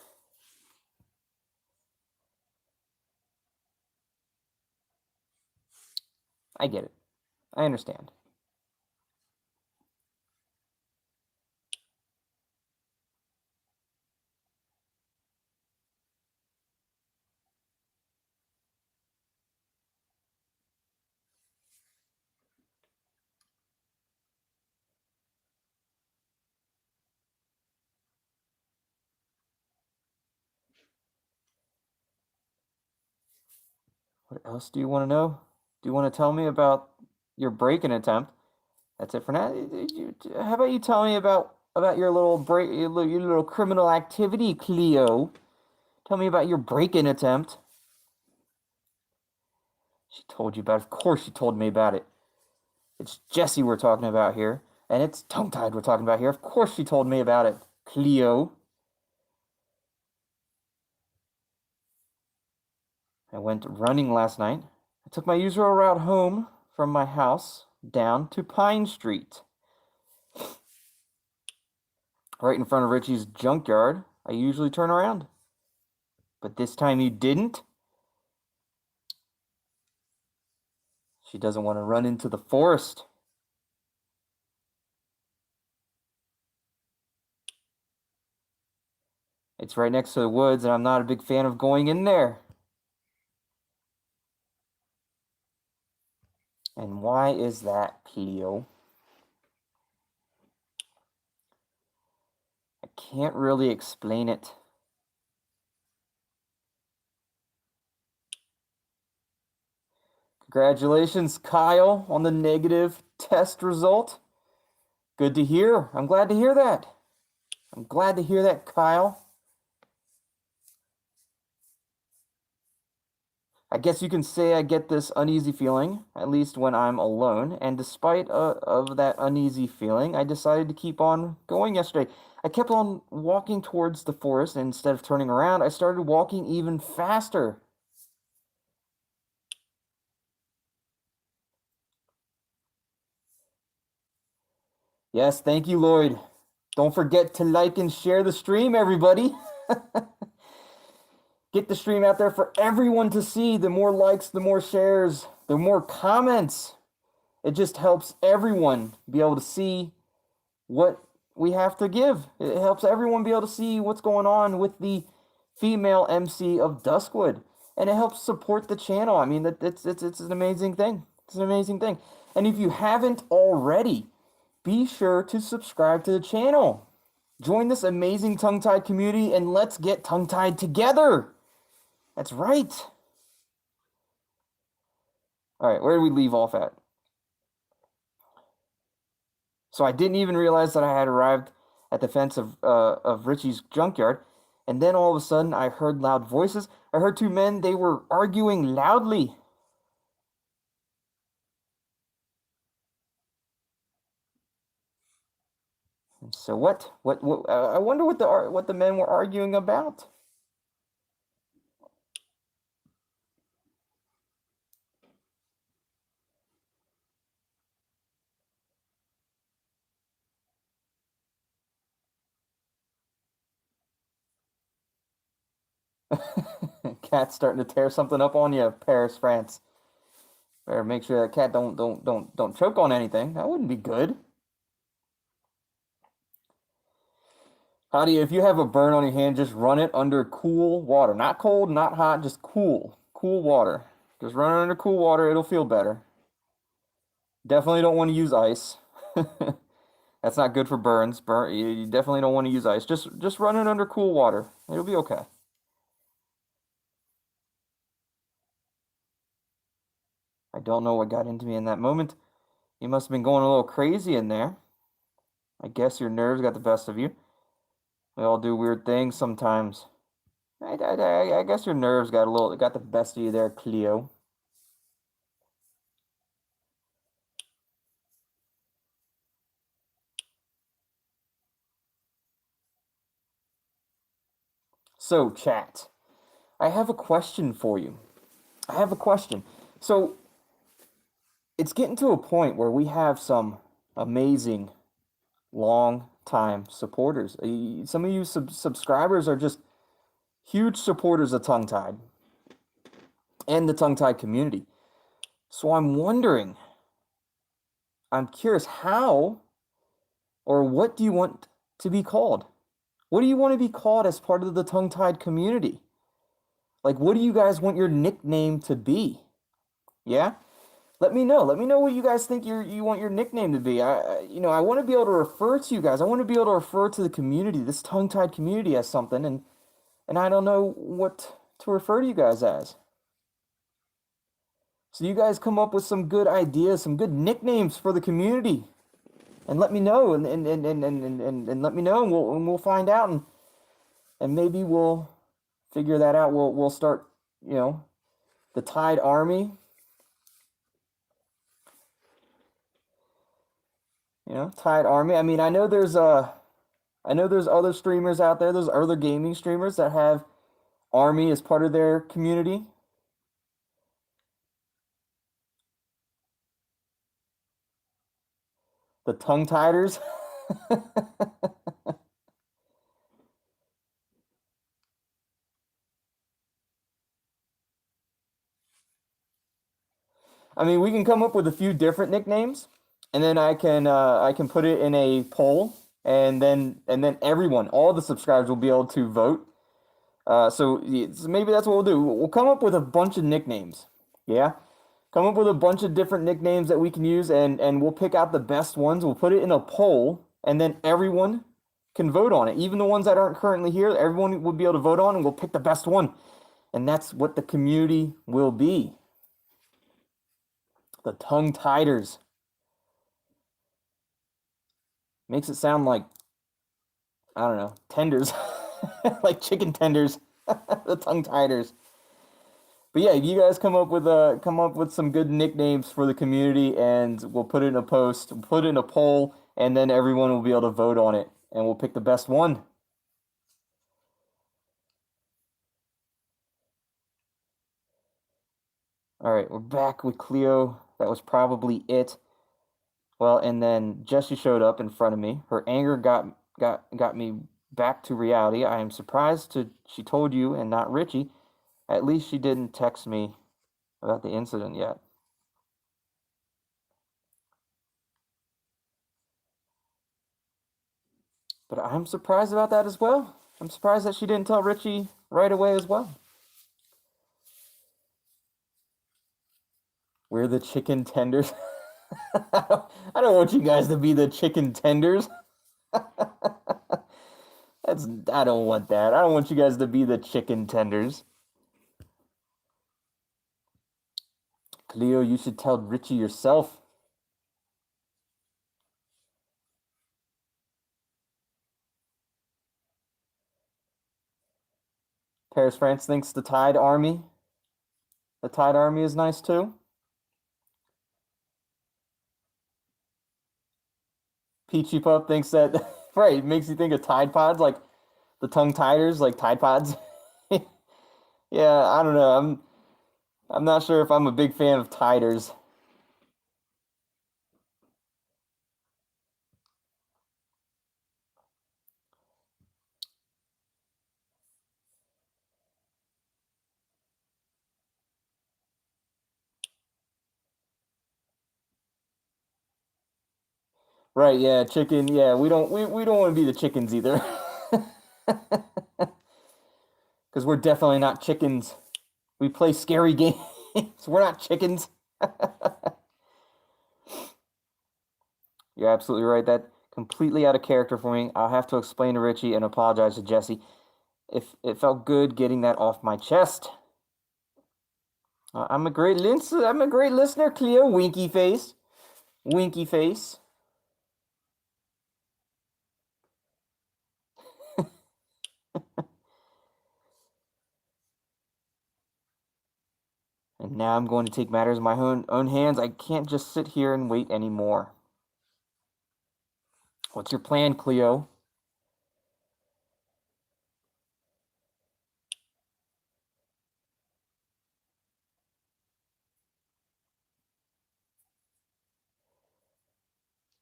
I get it. I understand. What else do you want to know? Do you want to tell me about your break-in attempt? That's it for now. How about you tell me about your little your little criminal activity, Cleo? Tell me about your break-in attempt. She told you about it. Of course she told me about it. It's Jesse we're talking about here, and it's Tongue-Tied we're talking about here. Of course she told me about it, Cleo. I went running last night. I took my usual route home from my house down to Pine Street. Right in front of Richie's junkyard, I usually turn around. But this time you didn't? She doesn't want to run into the forest. It's right next to the woods, and I'm not a big fan of going in there. And why is that, Cleo? I can't really explain it. Congratulations, Kyle, on the negative test result. Good to hear. I'm glad to hear that. I'm glad to hear that, Kyle. I guess you can say I get this uneasy feeling, at least when I'm alone, and despite of that uneasy feeling, I decided to keep on going yesterday. I kept on walking towards the forest, and instead of turning around, I started walking even faster. Yes, thank you, Lloyd. Don't forget to like and share the stream, everybody. Get the stream out there for everyone to see. The more likes, the more shares, the more comments. It just helps everyone be able to see what we have to give. It helps everyone be able to see what's going on with the female MC of Duskwood. And it helps support the channel. I mean, it's an amazing thing. It's an amazing thing. And if you haven't already, be sure to subscribe to the channel. Join this amazing tongue-tied community and let's get tongue-tied together. That's right. All right, where did we leave off at? So I didn't even realize that I had arrived at the fence of Richie's junkyard. And then all of a sudden, I heard loud voices. I heard two men. They were arguing loudly. And so what? I wonder what the men were arguing about. Cat's starting to tear something up on you, Paris, France. Better make sure that cat don't choke on anything. That wouldn't be good. Howdy, if you have a burn on your hand, just run it under cool water. Not cold, not hot, just cool. Cool water. Just run it under cool water, it'll feel better. Definitely don't want to use ice. That's not good for burns. You definitely don't want to use ice. Just run it under cool water. It'll be okay. I don't know what got into me in that moment. You must have been going a little crazy in there. I guess your nerves got the best of you. We all do weird things sometimes. I guess your nerves got the best of you there, Cleo. So, chat, I have a question for you. I have a question. So, it's getting to a point where we have some amazing long time supporters. Some of you subscribers are just huge supporters of Tongue Tied and the Tongue Tied community. So I'm wondering, I'm curious, how or what do you want to be called? What do you want to be called as part of the Tongue Tied community? Like, what do you guys want your nickname to be? Yeah? Let me know. Let me know what you guys think you want your nickname to be. I want to be able to refer to you guys. I want to be able to refer to the community, this tongue-tied community, as something, and I don't know what to refer to you guys as. So you guys come up with some good ideas, some good nicknames for the community, and let me know, and let me know, and we'll find out, and maybe we'll figure that out. We'll start, the Tide Army. Tide Army. I mean, I know there's other streamers out there. There's other gaming streamers that have Army as part of their community. The tongue tiders. I mean, we can come up with a few different nicknames, and then I can put it in a poll, and then everyone, all the subscribers will be able to vote. So maybe that's what we'll do. We'll come up with a bunch of nicknames. Yeah, come up with a bunch of different nicknames that we can use, and we'll pick out the best ones. We'll put it in a poll, and then everyone can vote on it. Even the ones that aren't currently here, everyone will be able to vote on, and we'll pick the best one. And that's what the community will be. The tongue tiders. Makes it sound like, I don't know, tenders. Like chicken tenders. The tongue tiders. But yeah, you guys come up with some good nicknames for the community, and we'll put it in a post, we'll put it in a poll, and then everyone will be able to vote on it, and we'll pick the best one. All right, we're back with Cleo. That was probably it. Well, and then Jessie showed up in front of me. Her anger got me back to reality. I am surprised she told you and not Richie. At least she didn't text me about the incident yet. But I'm surprised about that as well. I'm surprised that she didn't tell Richie right away as well. We're the chicken tenders. I don't want you guys to be the chicken tenders. I don't want that. I don't want you guys to be the chicken tenders. Cleo, you should tell Richie yourself. Paris France thinks the Tide Army is nice too. Peachy Pup thinks that, right, it makes you think of Tide Pods, like the tongue tiders, like Tide Pods. Yeah, I don't know. I'm not sure if I'm a big fan of tiders. Right, yeah, chicken. Yeah, we don't want to be the chickens either. Because we're definitely not chickens. We play scary games. We're not chickens. You're absolutely right. That completely out of character for me. I'll have to explain to Richie and apologize to Jesse. If it felt good getting that off my chest. I'm a great listener, Cleo. Winky face. Winky face. And now I'm going to take matters in my own hands. I can't just sit here and wait anymore. What's your plan, Cleo?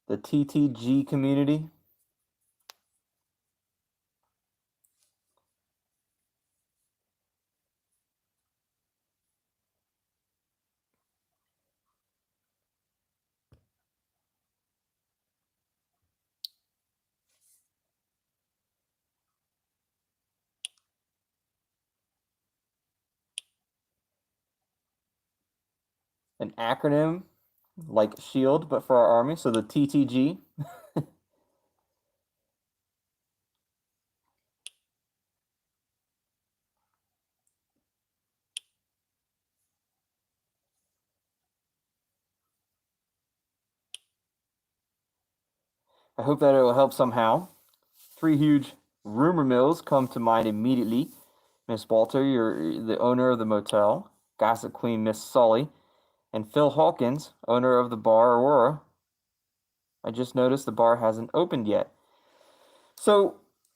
The TTG community? An acronym like SHIELD, but for our army. So the TTG. I hope that it will help somehow. 3 huge rumor mills come to mind immediately. Miss Walter, you're the owner of the motel. Gossip Queen Miss Sully. And Phil Hawkins, owner of the bar Aurora. I just noticed the bar hasn't opened yet. So,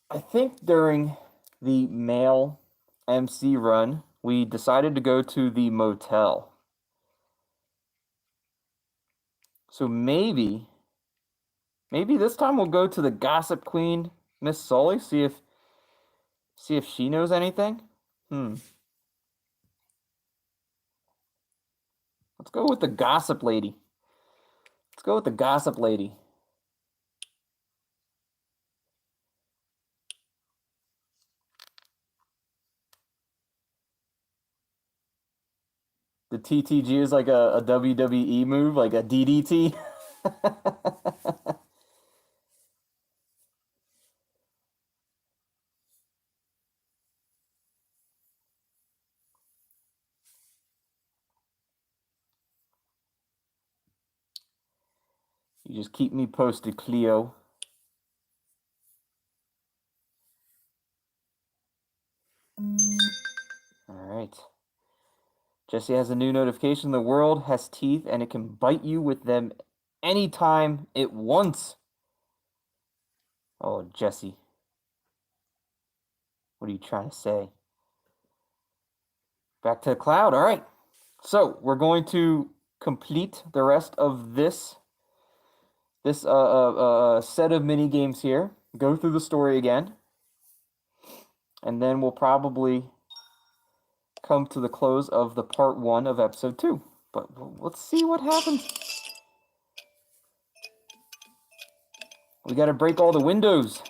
I think during the male MC run, we decided to go to the motel. So maybe this time we'll go to the Gossip Queen, Miss Sully, see if she knows anything. Let's go with the Gossip Lady. Let's go with the Gossip Lady. The TTG is like a WWE move, like a DDT. You just keep me posted, Cleo. All right. Jesse has a new notification. The world has teeth and it can bite you with them anytime it wants. Oh, Jesse. What are you trying to say? Back to the cloud. All right. So we're going to complete the rest of this set of mini games here. Go through the story again, and then we'll probably come to the close of the part 1 of episode 2. But let's see what happens. We got to break all the windows.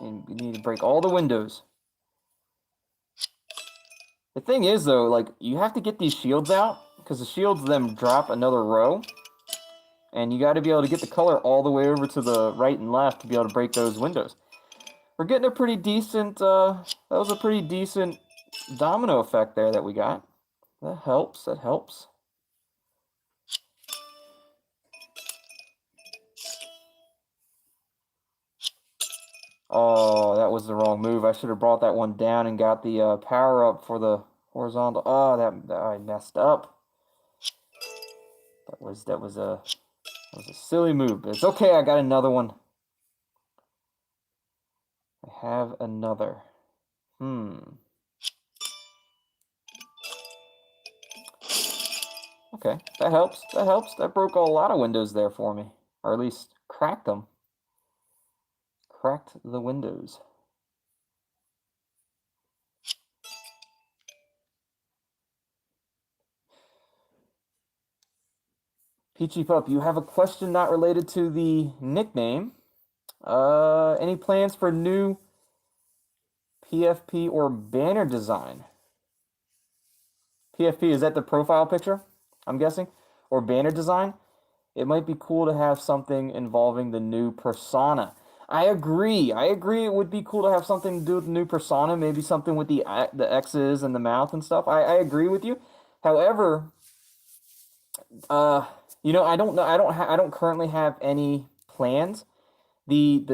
And we need to break all the windows. The thing is, though, like, you have to get these shields out, because the shields then drop another row. And you got to be able to get the color all the way over to the right and left to be able to break those windows. We're getting a pretty decent, that was a pretty decent domino effect there that we got. That helps, that helps. Oh, that was the wrong move. I should have brought that one down and got the power up for the horizontal. Oh, that I messed up. That was a silly move, but it's okay. I got another one. I have another. Okay, that helps. That helps. That broke a lot of windows there for me, or at least cracked them. Cracked the windows. Peachy Pup, you have a question not related to the nickname. Any plans for new PFP or banner design? PFP, is that the profile picture, I'm guessing? Or banner design? It might be cool to have something involving the new persona. I agree. It would be cool to have something to do with the new persona, maybe something with the X's and the mouth and stuff. I agree with you. However, you know, I don't know. I don't currently have any plans. The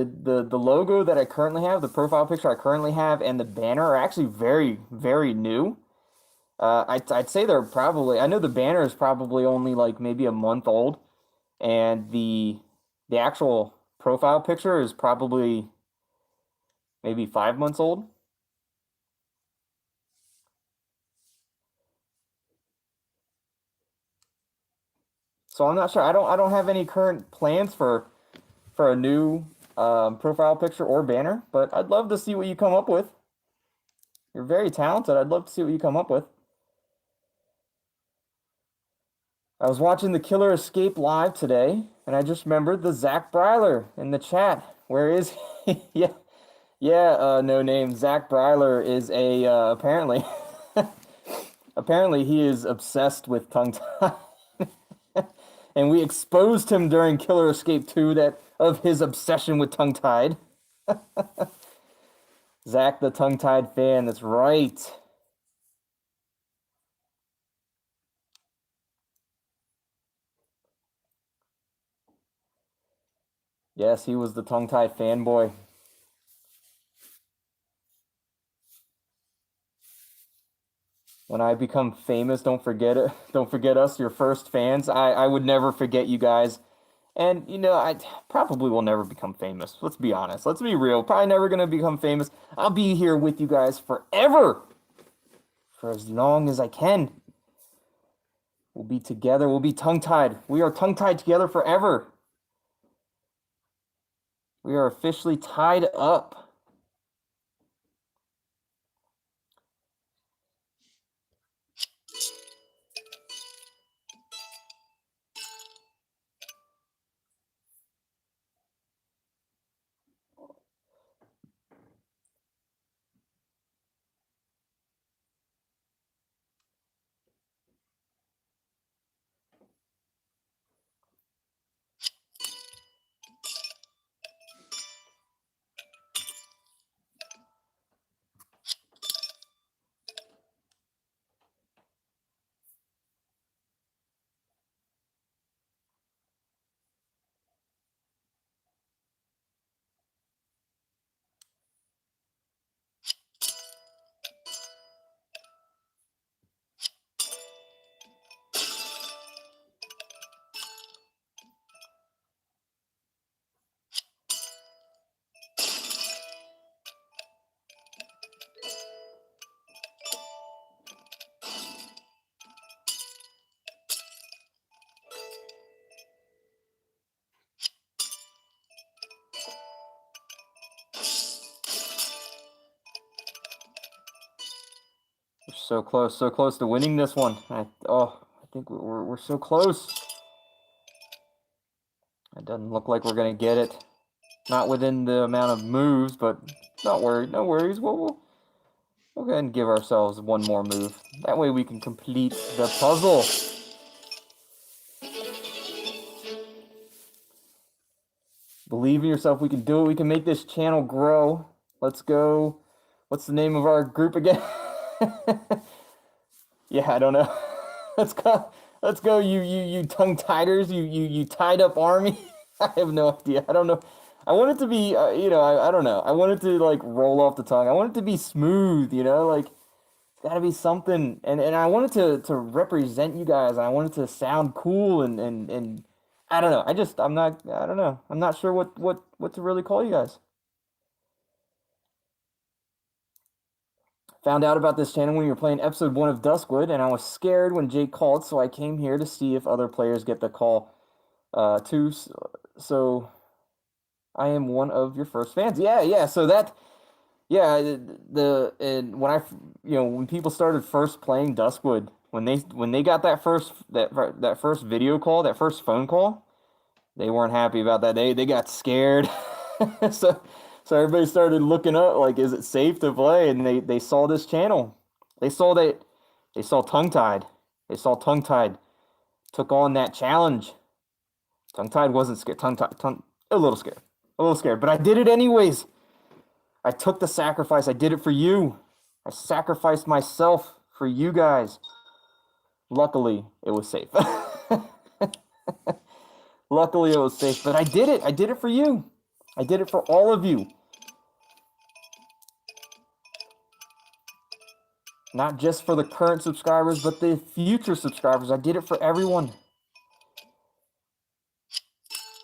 logo that I currently have, the profile picture I currently have, and the banner are actually very, very new. I'd say they're probably. I know the banner is probably only like maybe a month old, and the actual profile picture is probably maybe 5 months old. So I'm not sure. I don't have any current plans for a new profile picture or banner, but I'd love to see what you come up with. You're very talented. I'd love to see what you come up with. I was watching the Killer Escape live today, and I just remembered the Zach Bryler in the chat. Where is he? Yeah, no name. Zach Bryler is a apparently apparently he is obsessed with tongue tie. And we exposed him during Killer Escape 2 that of his obsession with tongue tied. Zach the tongue tied fan, that's right. Yes, he was the tongue-tied fanboy. When I become famous, don't forget it. Don't forget us, your first fans. I would never forget you guys. And I probably will never become famous. Let's be honest. Let's be real. Probably never gonna become famous. I'll be here with you guys forever, for as long as I can. We'll be together. We'll be tongue-tied. We are tongue-tied together forever. We are officially tied up. We're so close to winning this one. I think we're so close. It doesn't look like we're gonna get it. Not within the amount of moves, but not worried. No worries. We'll go ahead and give ourselves one more move. That way we can complete the puzzle. Believe in yourself. We can do it. We can make this channel grow. Let's go. What's the name of our group again? Yeah, I don't know. Let's go. Let's go. You tongue-tiders. You tied up army. I have no idea. I don't know. I want it to be. I don't know. I want it to like roll off the tongue. I want it to be smooth. Like it's got to be something. And I want it to represent you guys. And I want it to sound cool and I don't know. I'm not. I don't know. I'm not sure what to really call you guys. Found out about this channel when you were playing episode 1 of Duskwood, and I was scared when Jake called, so I came here to see if other players get the call too. So I am one of your first fans. Yeah. So yeah, and when people started first playing Duskwood, when they got that first video call, that first phone call, they weren't happy about that. They got scared. So everybody started looking up like, is it safe to play? And they saw this channel. They saw Tongue Tied. They saw Tongue Tied took on that challenge. Tongue Tied wasn't scared. A little scared. A little scared, but I did it anyways. I took the sacrifice. I did it for you. I sacrificed myself for you guys. Luckily, it was safe. Luckily, it was safe, but I did it. I did it for you. I did it for all of you. Not just for the current subscribers, but the future subscribers. I did it for everyone.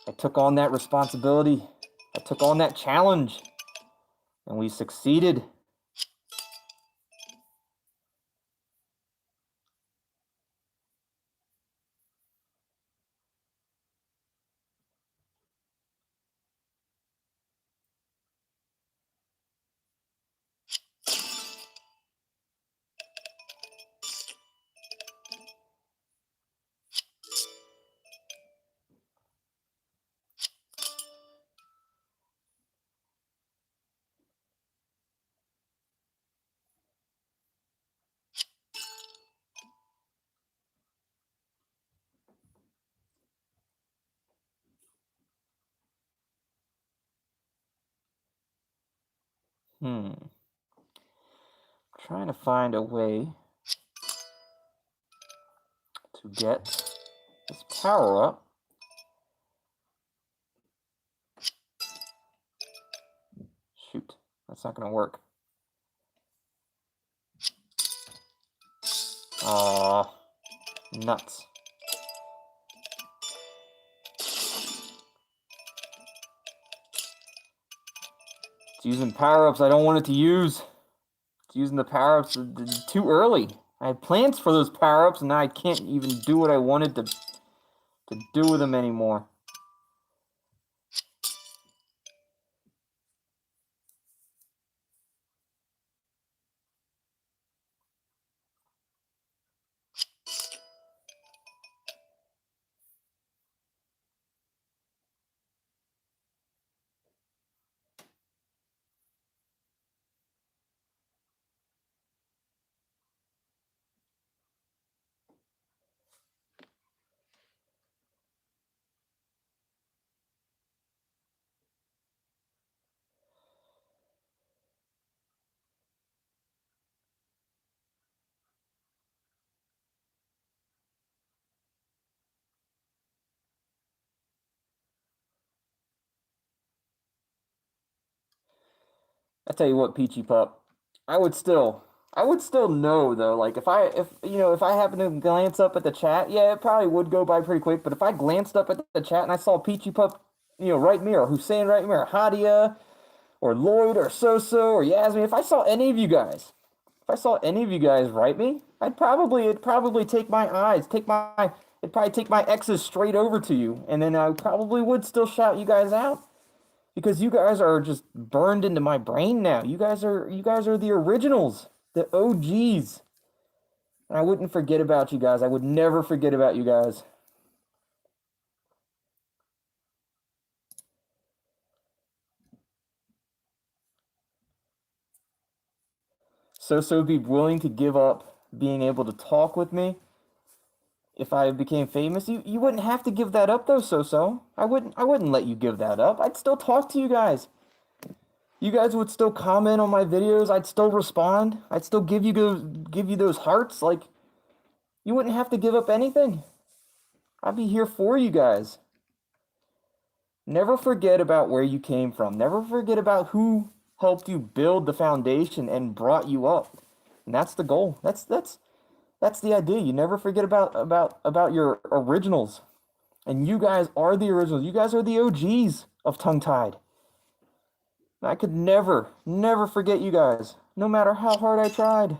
I took on that responsibility. I took on that challenge. And we succeeded. Trying to find a way to get this power up. That's not gonna work. Aw, nuts. It's using power-ups I don't want it to use. It's using the power-ups too early. I had plans for those power-ups, and now I can't even do what I wanted to do with them anymore. I tell you what, Peachy Pup, I would still know though. Like if I happen to glance up at the chat, yeah, it probably would go by pretty quick. But if I glanced up at the chat and I saw Peachy Pup, write me, or Hussein write me, or Hadia, or Lloyd, or Soso, or Yasmin, if I saw any of you guys, write me, it'd probably take my eyes, it'd probably take my X's straight over to you, and then I probably would still shout you guys out. Because you guys are just burned into my brain now. You guys are the originals, the OGs. And I wouldn't forget about you guys. I would never forget about you guys. So be willing to give up being able to talk with me if I became famous. You wouldn't have to give that up though, So. I wouldn't let you give that up. I'd still talk to you guys. You guys would still comment on my videos. I'd still respond. I'd still give you those hearts. Like, you wouldn't have to give up anything. I'd be here for you guys. Never forget about where you came from. Never forget about who helped you build the foundation and brought you up. And that's the goal. That's the idea. You never forget about your originals. And you guys are the originals. You guys are the OGs of Tongue Tied. I could never forget you guys, no matter how hard I tried.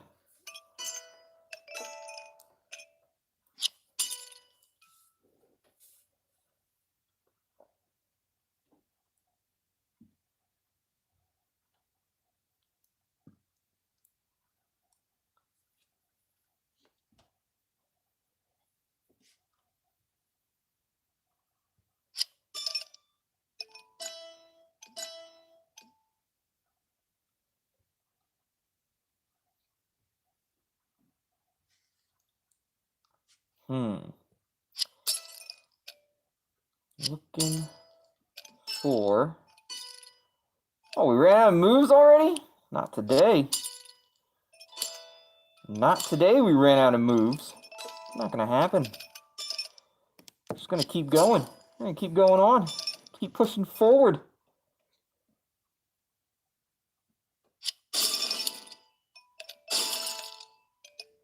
Looking for... Oh, we ran out of moves already? Not today. Not today we ran out of moves. Not gonna happen. Just gonna keep going. I'm gonna keep going on. Keep pushing forward.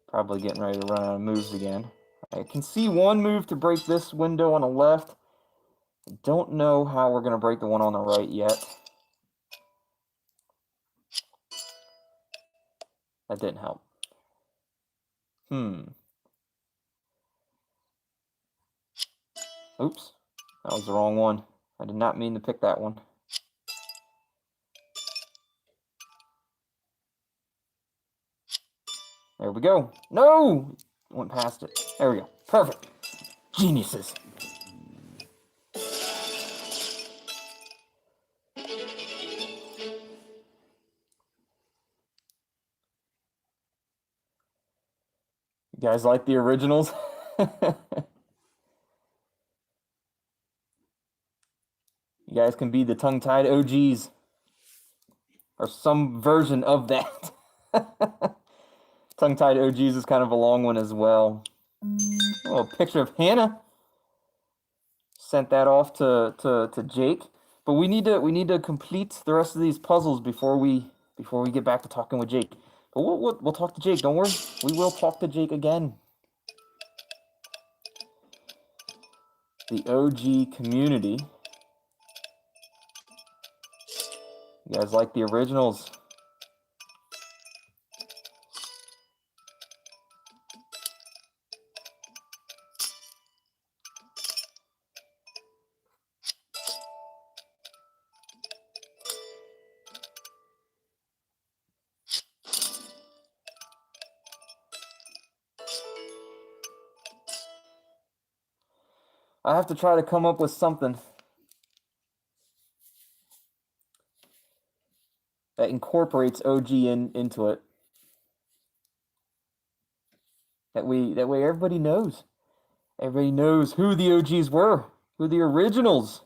Probably getting ready to run out of moves again. I can see one move to break this window on the left. I don't know how we're gonna break the one on the right yet. That didn't help. Oops. That was the wrong one. I did not mean to pick that one. There we go. No! Went past it. There we go. Perfect. Geniuses. You guys like the originals? You guys can be the tongue-tied OGs. Or some version of that. Tongue-tied OGs is kind of a long one as well. Oh, a picture of Hannah. Sent that off to Jake. But we need to complete the rest of these puzzles before we before we get back to talking with Jake. But we'll talk to Jake. Don't worry. We will talk to Jake again. The OG community. You guys like the originals? I have to try to come up with something that incorporates OG into it. That way everybody knows. Everybody knows who the OGs were, who the originals.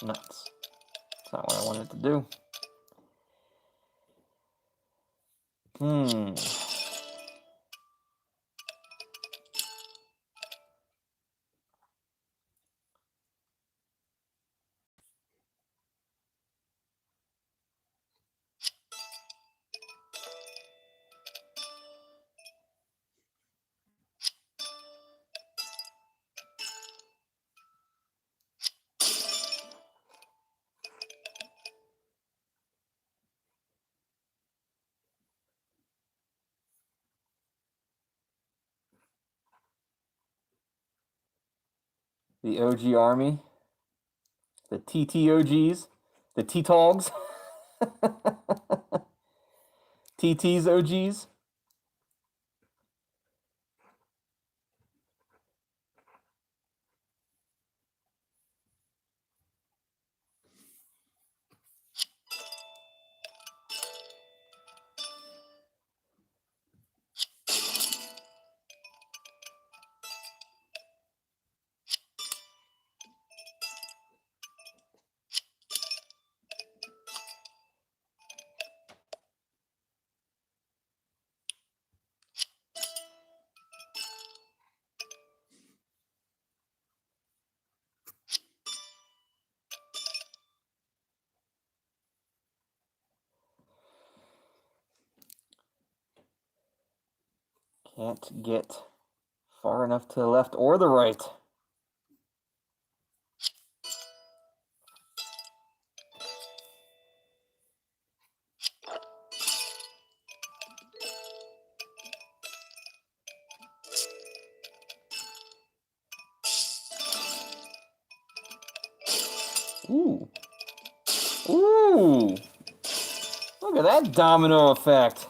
Nuts. That's not what I wanted to do. The OG Army, the TTOGs, the T-Togs, TT's OGs. Can't get far enough to the left or the right. Ooh. Ooh. Look at that domino effect.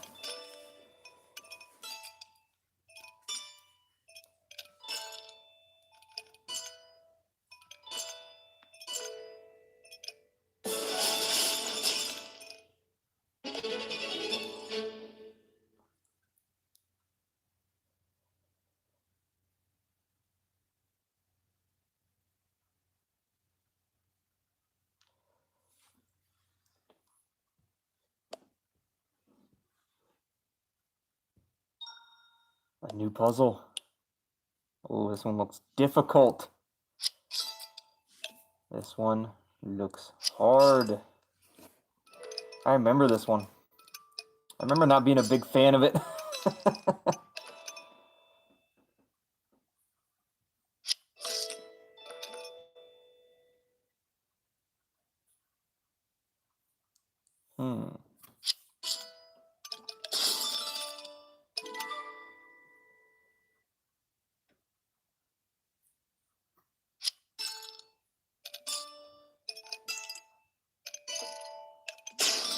A new puzzle. Oh, this one looks difficult. This one looks hard. I remember this one. I remember not being a big fan of it.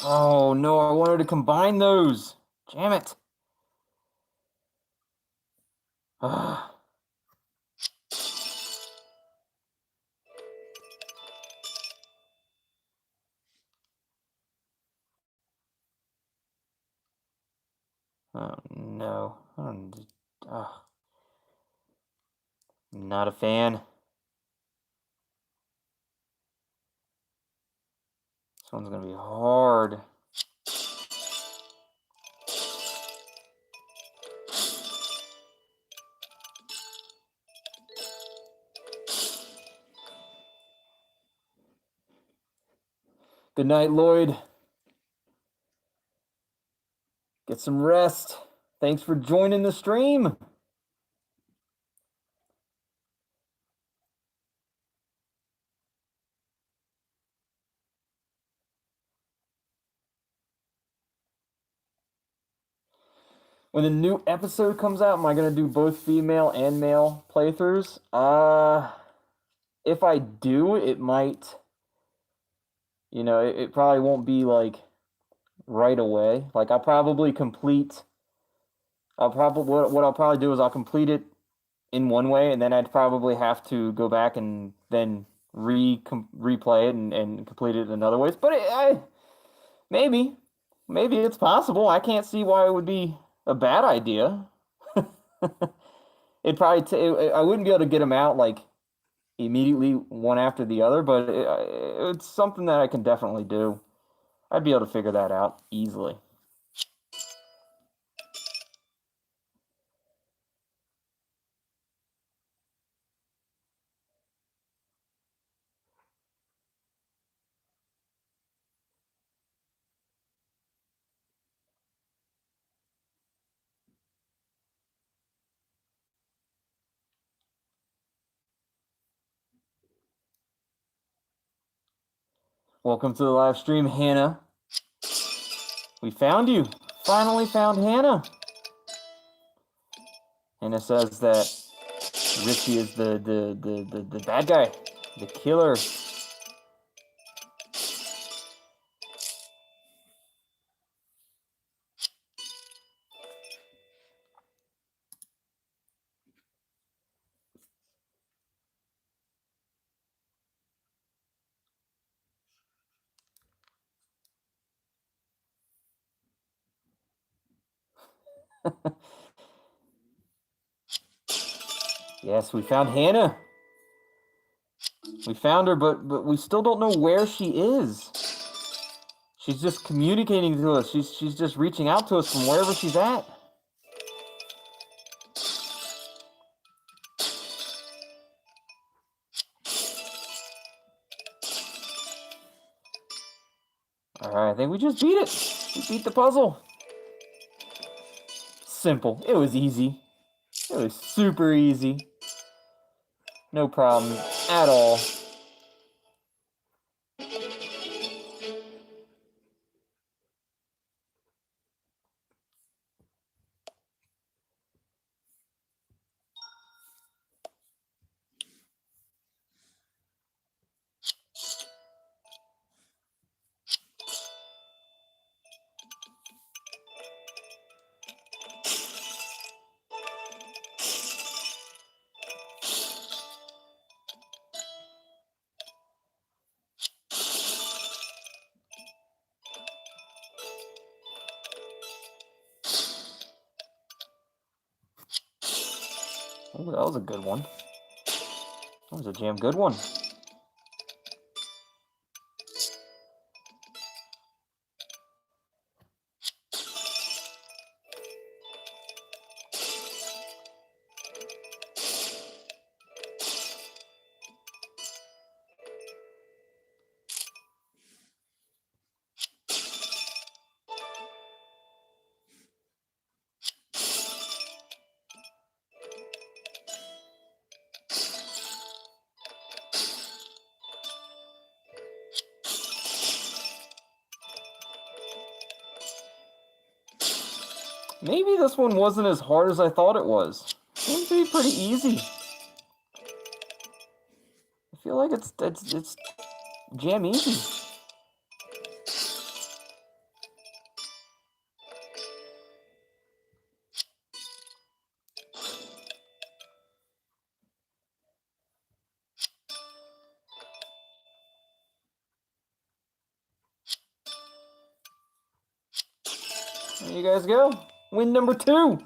Oh no, I wanted to combine those. Damn it. Oh no. Not a fan. This one's gonna be hard. Good night, Lloyd. Get some rest. Thanks for joining the stream. When the new episode comes out, am I gonna do both female and male playthroughs? If I do, it might, it probably won't be like right away. Like I'll probably complete. What I'll probably do is I'll complete it in one way, and then I'd probably have to go back and then replay it and complete it in other ways. But maybe it's possible. I can't see why it would be a bad idea. I wouldn't be able to get them out like immediately one after the other, but it's something that I can definitely do. I'd be able to figure that out easily. Welcome to the live stream, Hannah. We found you. Finally found Hannah. Hannah says that Richie is the bad guy, the killer. Yes, we found Hannah. We found her, but we still don't know where she is. She's just communicating to us. She's just reaching out to us from wherever she's at. All right, I think we just beat it. We beat the puzzle. Simple. It was easy. It was super easy. No problem at all. Oh, that was a good one. That was a damn good one. Maybe this one wasn't as hard as I thought it was. It seems to be pretty easy. I feel like it's jam easy. There you guys go. Win number 2.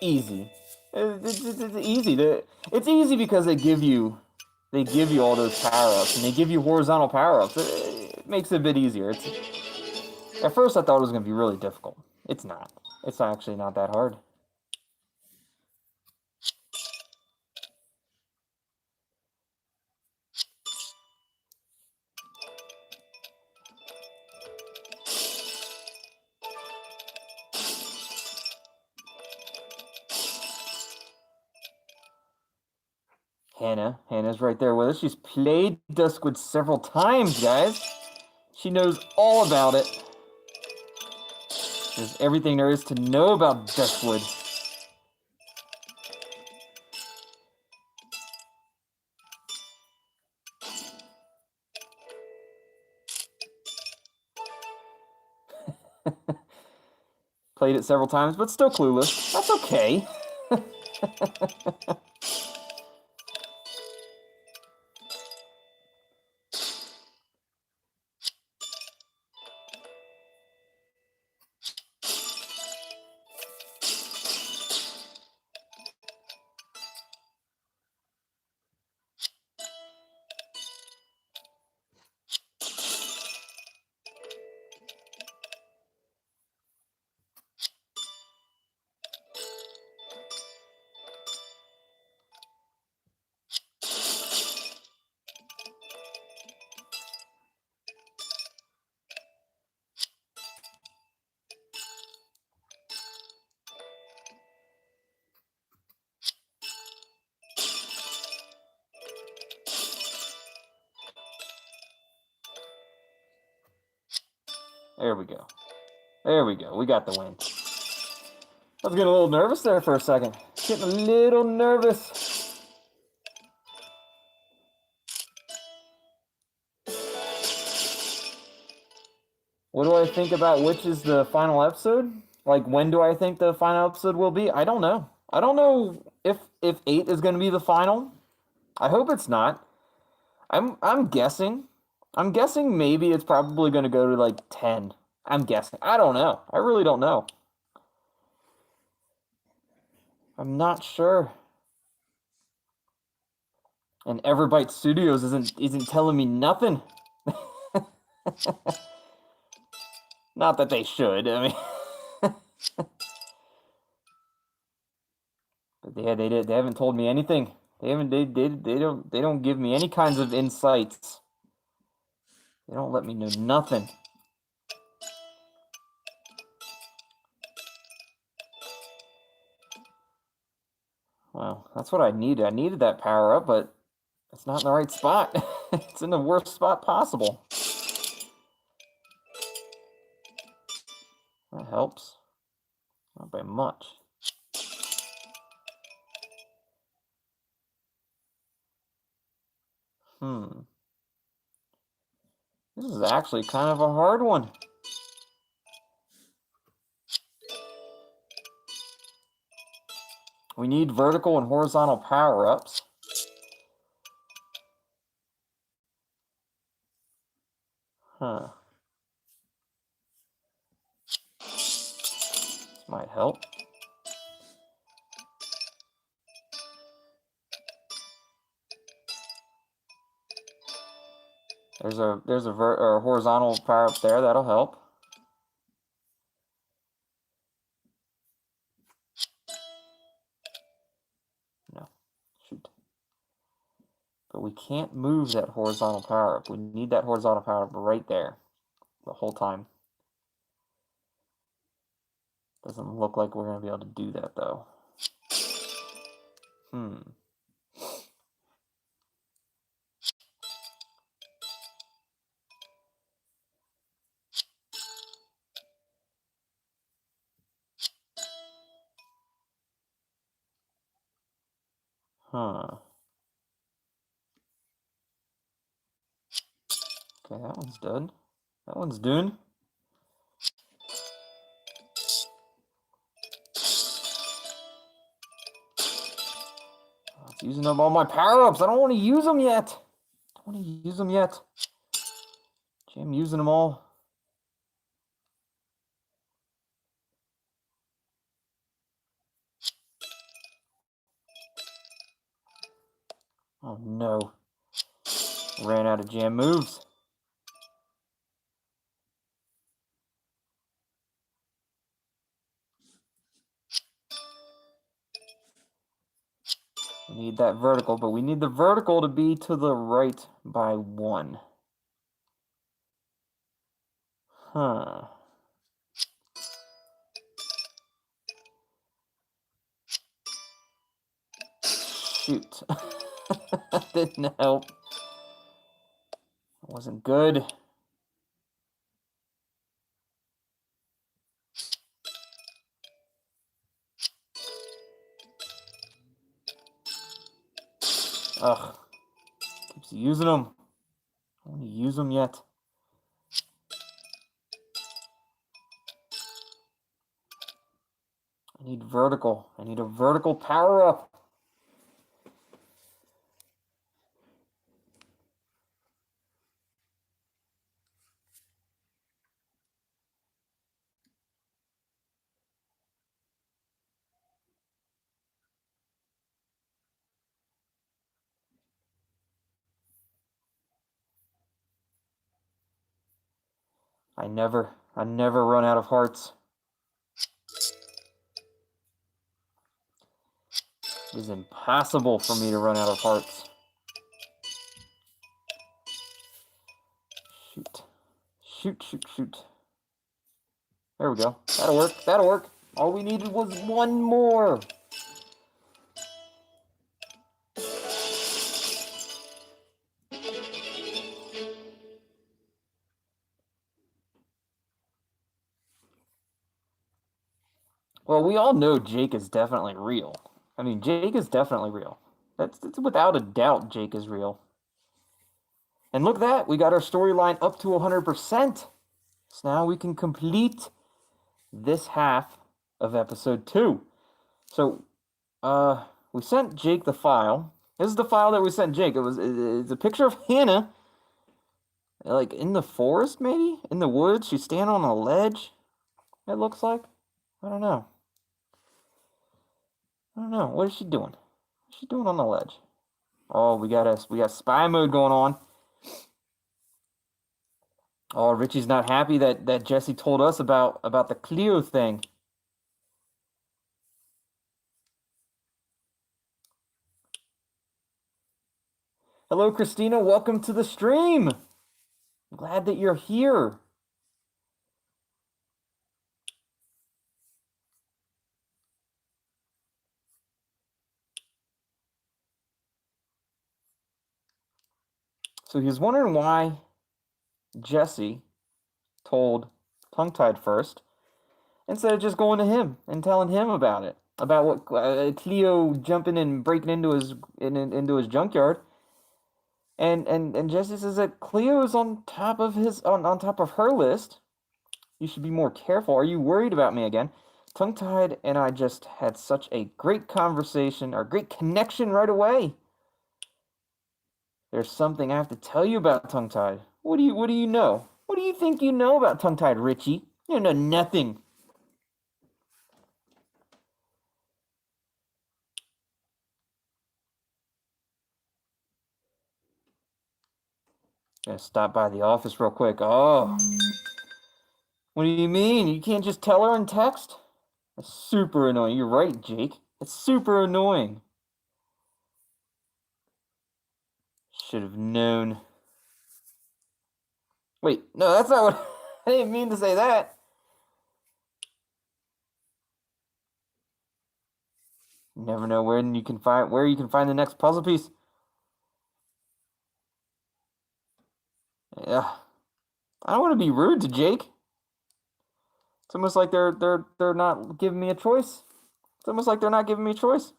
Easy. It's easy. It's easy because they give you all those power-ups, and they give you horizontal power-ups. It makes it a bit easier. At first I thought it was going to be really difficult. It's not. It's actually not that hard. Hannah's right there with us. She's played Duskwood several times, guys. She knows all about it. There's everything there is to know about Duskwood. Played it several times, but still clueless. That's okay. There we go. There we go. We got the win. I was getting a little nervous there for a second. Getting a little nervous. What do I think about which is the final episode? Like, when do I think the final episode will be? I don't know. I don't know if 8 is going to be the final. I hope it's not. I'm guessing. I'm guessing maybe it's probably going to go to like 10. I'm guessing. I don't know. I really don't know. I'm not sure. And Everbyte Studios isn't telling me nothing. Not that they should. I mean, but they haven't told me anything. They don't give me any kinds of insights. They don't let me know nothing. Well, that's what I needed. I needed that power up, but it's not in the right spot. It's in the worst spot possible. That helps. Not by much. This is actually kind of a hard one. We need vertical and horizontal power-ups. This might help. There's a horizontal power up there that'll help. No, shoot. But we can't move that horizontal power up. We need that horizontal power up right there the whole time. Doesn't look like we're gonna be able to do that though. Okay, that one's done. That one's done. It's using up all my power-ups. I don't want to use them yet. Gee, I'm using them all. Oh no. Ran out of jam moves. We need that vertical, but we need the vertical to be to the right by 1. Huh. Shoot. Didn't help. It wasn't good. Ugh. Keeps using them. I don't use them yet. I need vertical. I need a vertical power up. I never run out of hearts. It is impossible for me to run out of hearts. Shoot. Shoot, shoot, shoot. There we go. That'll work. That'll work. All we needed was one more. Well, we all know Jake is definitely real. I mean, Jake is definitely real. That's without a doubt, Jake is real. And look at that. We got our storyline up to 100%. So now we can complete this half of episode 2. So, we sent Jake the file. This is the file that we sent Jake. It's a picture of Hannah, like in the forest, maybe in the woods. She's standing on a ledge. It looks like. I don't know. What is she doing? What's she doing on the ledge? Oh, we got spy mode going on. Oh, Richie's not happy that Jesse told us about the Cleo thing. Hello, Christina. Welcome to the stream. I'm glad that you're here. So he was wondering why Jesse told Tongue-Tied first instead of just going to him and telling him about it, about what Cleo jumping and breaking into his junkyard. And Jesse says that Cleo is on top of on top of her list. You should be more careful. Are you worried about me again? Tongue-Tied and I just had such a great conversation, or great connection right away. There's something I have to tell you about Tongue-Tied. What do you know? What do you think you know about Tongue-Tied, Richie? You know nothing. Gonna stop by the office real quick. Oh. What do you mean? You can't just tell her in text? That's super annoying. You're right, Jake. It's super annoying. Should have known. Wait, no, that's not what I didn't mean to say that. You never know where you can find the next puzzle piece. Yeah. I don't want to be rude to Jake. It's almost like they're not giving me a choice. It's almost like they're not giving me a choice.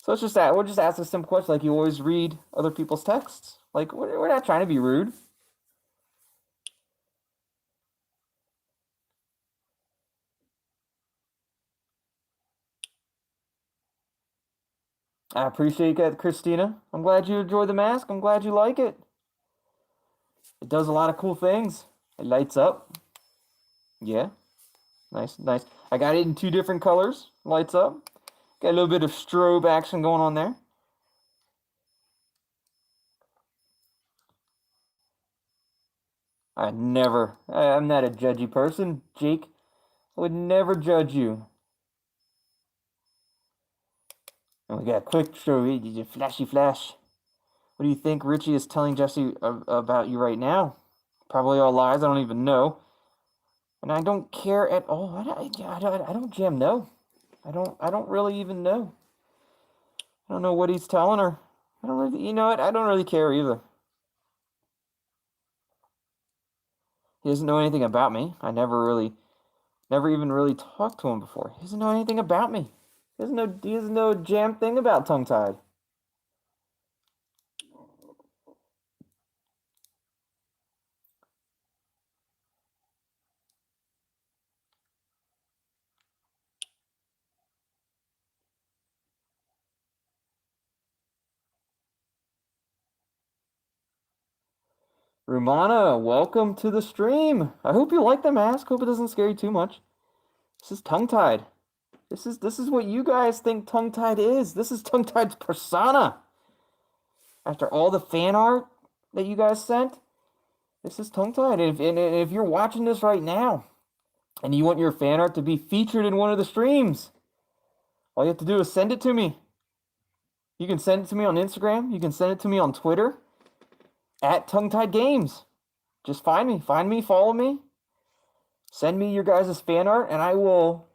So it's just that we'll just ask a simple question, like you always read other people's texts. Like we're not trying to be rude. I appreciate that, Christina. I'm glad you enjoy the mask. I'm glad you like it. It does a lot of cool things. It lights up. Yeah. Nice, nice. I got it in 2 different colors. Lights up. Got a little bit of strobe action going on there. I'm not a judgy person, Jake. I would never judge you. And we got a quick show, flashy flash. What do you think Richie is telling Jesse about you right now? Probably all lies. I don't even know. And I don't care at all. I don't jam know. I don't really even know. I don't know what he's telling her. I don't really, you know what? I don't really care either. He doesn't know anything about me. Never even really talked to him before. He doesn't know anything about me. He doesn't know a jam thing about Tongue Tied. Rumana, welcome to the stream. I hope you like the mask. Hope it doesn't scare you too much. This is Tongue Tied. This is what you guys think Tongue Tied is. This is Tongue Tied's persona. After all the fan art that you guys sent, this is Tongue Tied. And if you're watching this right now and you want your fan art to be featured in one of the streams, all you have to do is send it to me. You can send it to me on Instagram. You can send it to me on Twitter at Tongue Tied Games. Just find me, follow me. Send me your guys' fan art, and I will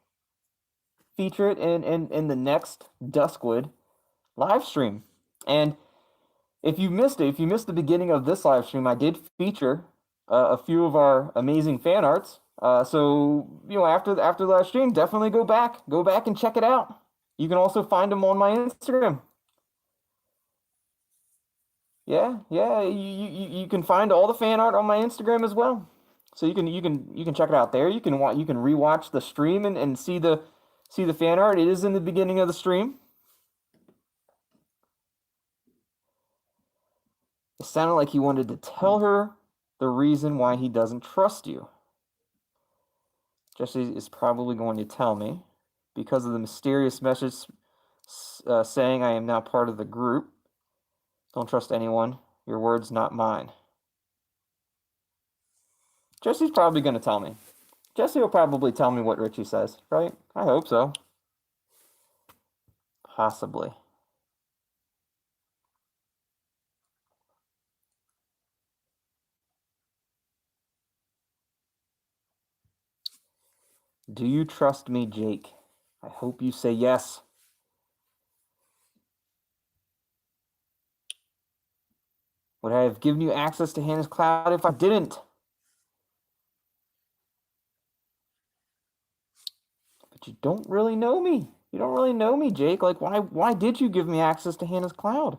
feature it in the next Duskwood live stream. And if you missed the beginning of this live stream, I did feature a few of our amazing fan arts. So after the live stream, definitely go back and check it out. You can also find them on my Instagram. Yeah, you can find all the fan art on my Instagram as well. So you can check it out there. You can rewatch the stream and see the fan art. It is in the beginning of the stream. It sounded like he wanted to tell her the reason why he doesn't trust you. Jesse is probably going to tell me because of the mysterious message saying I am now part of the group. Don't trust anyone. Your words, not mine. Jesse's probably going to tell me. Jesse will probably tell me what Richie says, right? I hope so. Possibly. Do you trust me, Jake? I hope you say yes. Would I have given you access to Hannah's cloud if I didn't? But you don't really know me. You don't really know me, Jake. Like, why did you give me access to Hannah's cloud?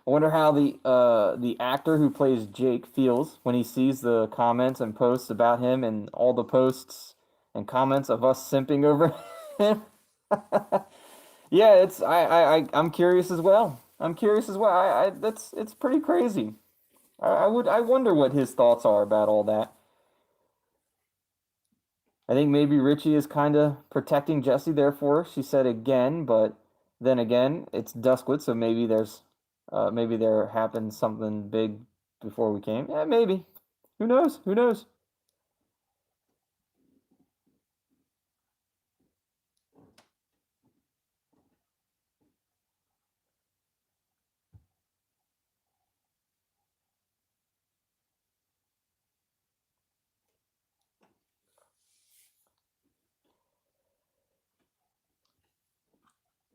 I wonder how the actor who plays Jake feels when he sees the comments and posts about him and all the posts and comments of us simping over him. Yeah, I'm curious as well. I'm curious as well. It's pretty crazy. I wonder what his thoughts are about all that. I think maybe Richie is kind of protecting Jesse there for her. She said again, but then again, it's Duskwood, so maybe there happened something big before we came. Yeah, maybe. Who knows? Who knows?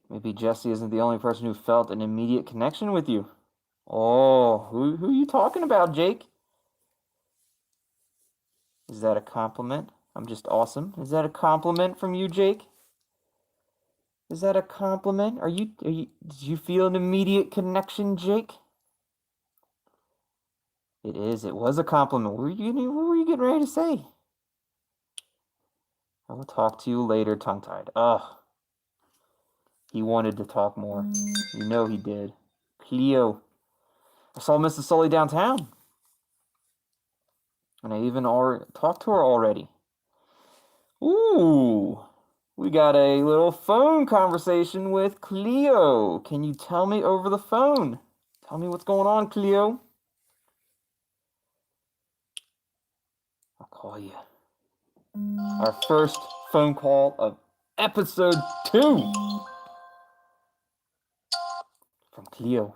Maybe Jesse isn't the only person who felt an immediate connection with you. Oh, who are you talking about, Jake? Is that a compliment? I'm just awesome. Is that a compliment from you, Jake? Is that a compliment? Did you feel an immediate connection, Jake? It is. It was a compliment. What were you getting ready to say? I will talk to you later, tongue-tied. Ugh. He wanted to talk more. You know he did. Cleo. I saw Mrs. Sully downtown. And I even already talked to her already. Ooh, we got a little phone conversation with Cleo. Can you tell me over the phone? Tell me what's going on, Cleo. I'll call you. Our first phone call of episode 2 from Cleo.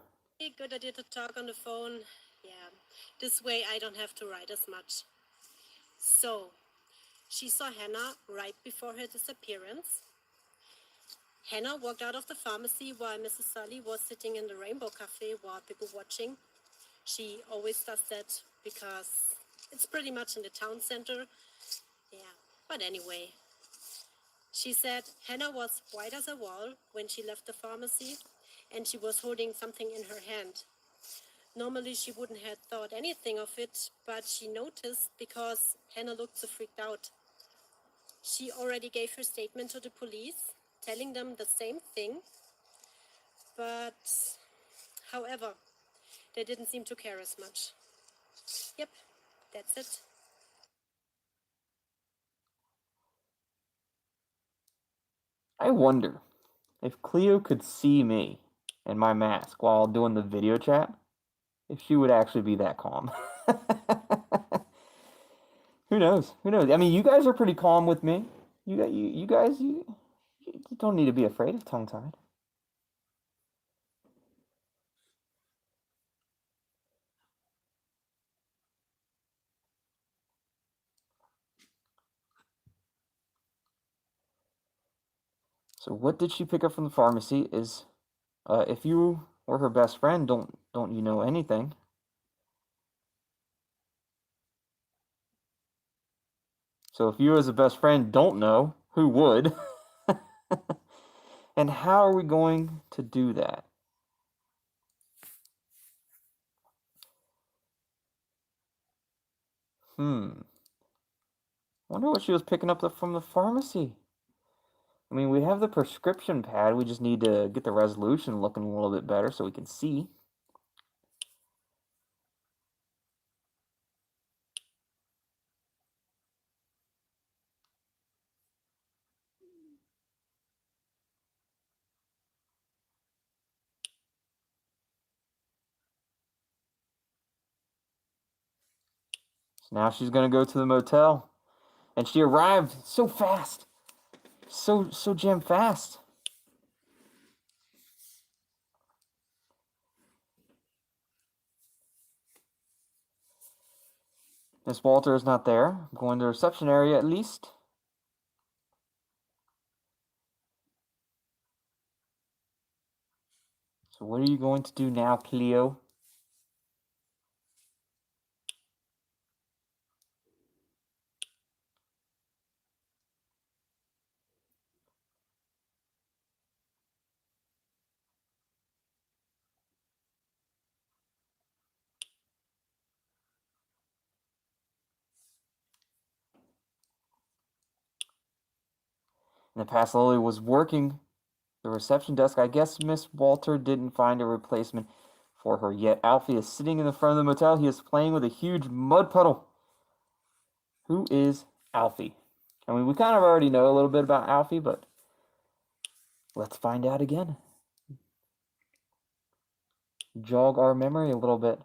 Good idea to talk on the phone. Yeah, this way I don't have to write as much. So, she saw Hannah right before her disappearance. Hannah walked out of the pharmacy while Mrs. Sully was sitting in the Rainbow Cafe while people watching. She always does that because it's pretty much in the town center. Yeah, but anyway. She said Hannah was white as a wall when she left the pharmacy, and she was holding something in her hand. Normally she wouldn't have thought anything of it, but she noticed because Hannah looked so freaked out. She already gave her statement to the police, telling them the same thing, but however, they didn't seem to care as much. Yep, that's it.
I wonder if Cleo could see me in my mask while doing the video chat, if she would actually be that calm. Who knows? Who knows? I mean, you guys are pretty calm with me. You guys, you don't need to be afraid of tongue-tied. So what did she pick up from the pharmacy is, if you were her best friend, don't you know anything? So if you as a best friend don't know, who would? And how are we going to do that? Wonder what she was picking up from the pharmacy. I mean, we have the prescription pad. We just need to get the resolution looking a little bit better so we can see. So now she's going to go to the motel. And she arrived so fast. So jam fast. Miss Walter is not there. I'm going to the reception area at least. So what are you going to do now, Cleo? And the past Lily was working the reception desk. I guess Miss Walter didn't find a replacement for her yet. Alfie is sitting in the front of the motel. He is playing with a huge mud puddle. Who is Alfie? I mean, we kind of already know a little bit about Alfie, but let's find out again. Jog our memory a little bit.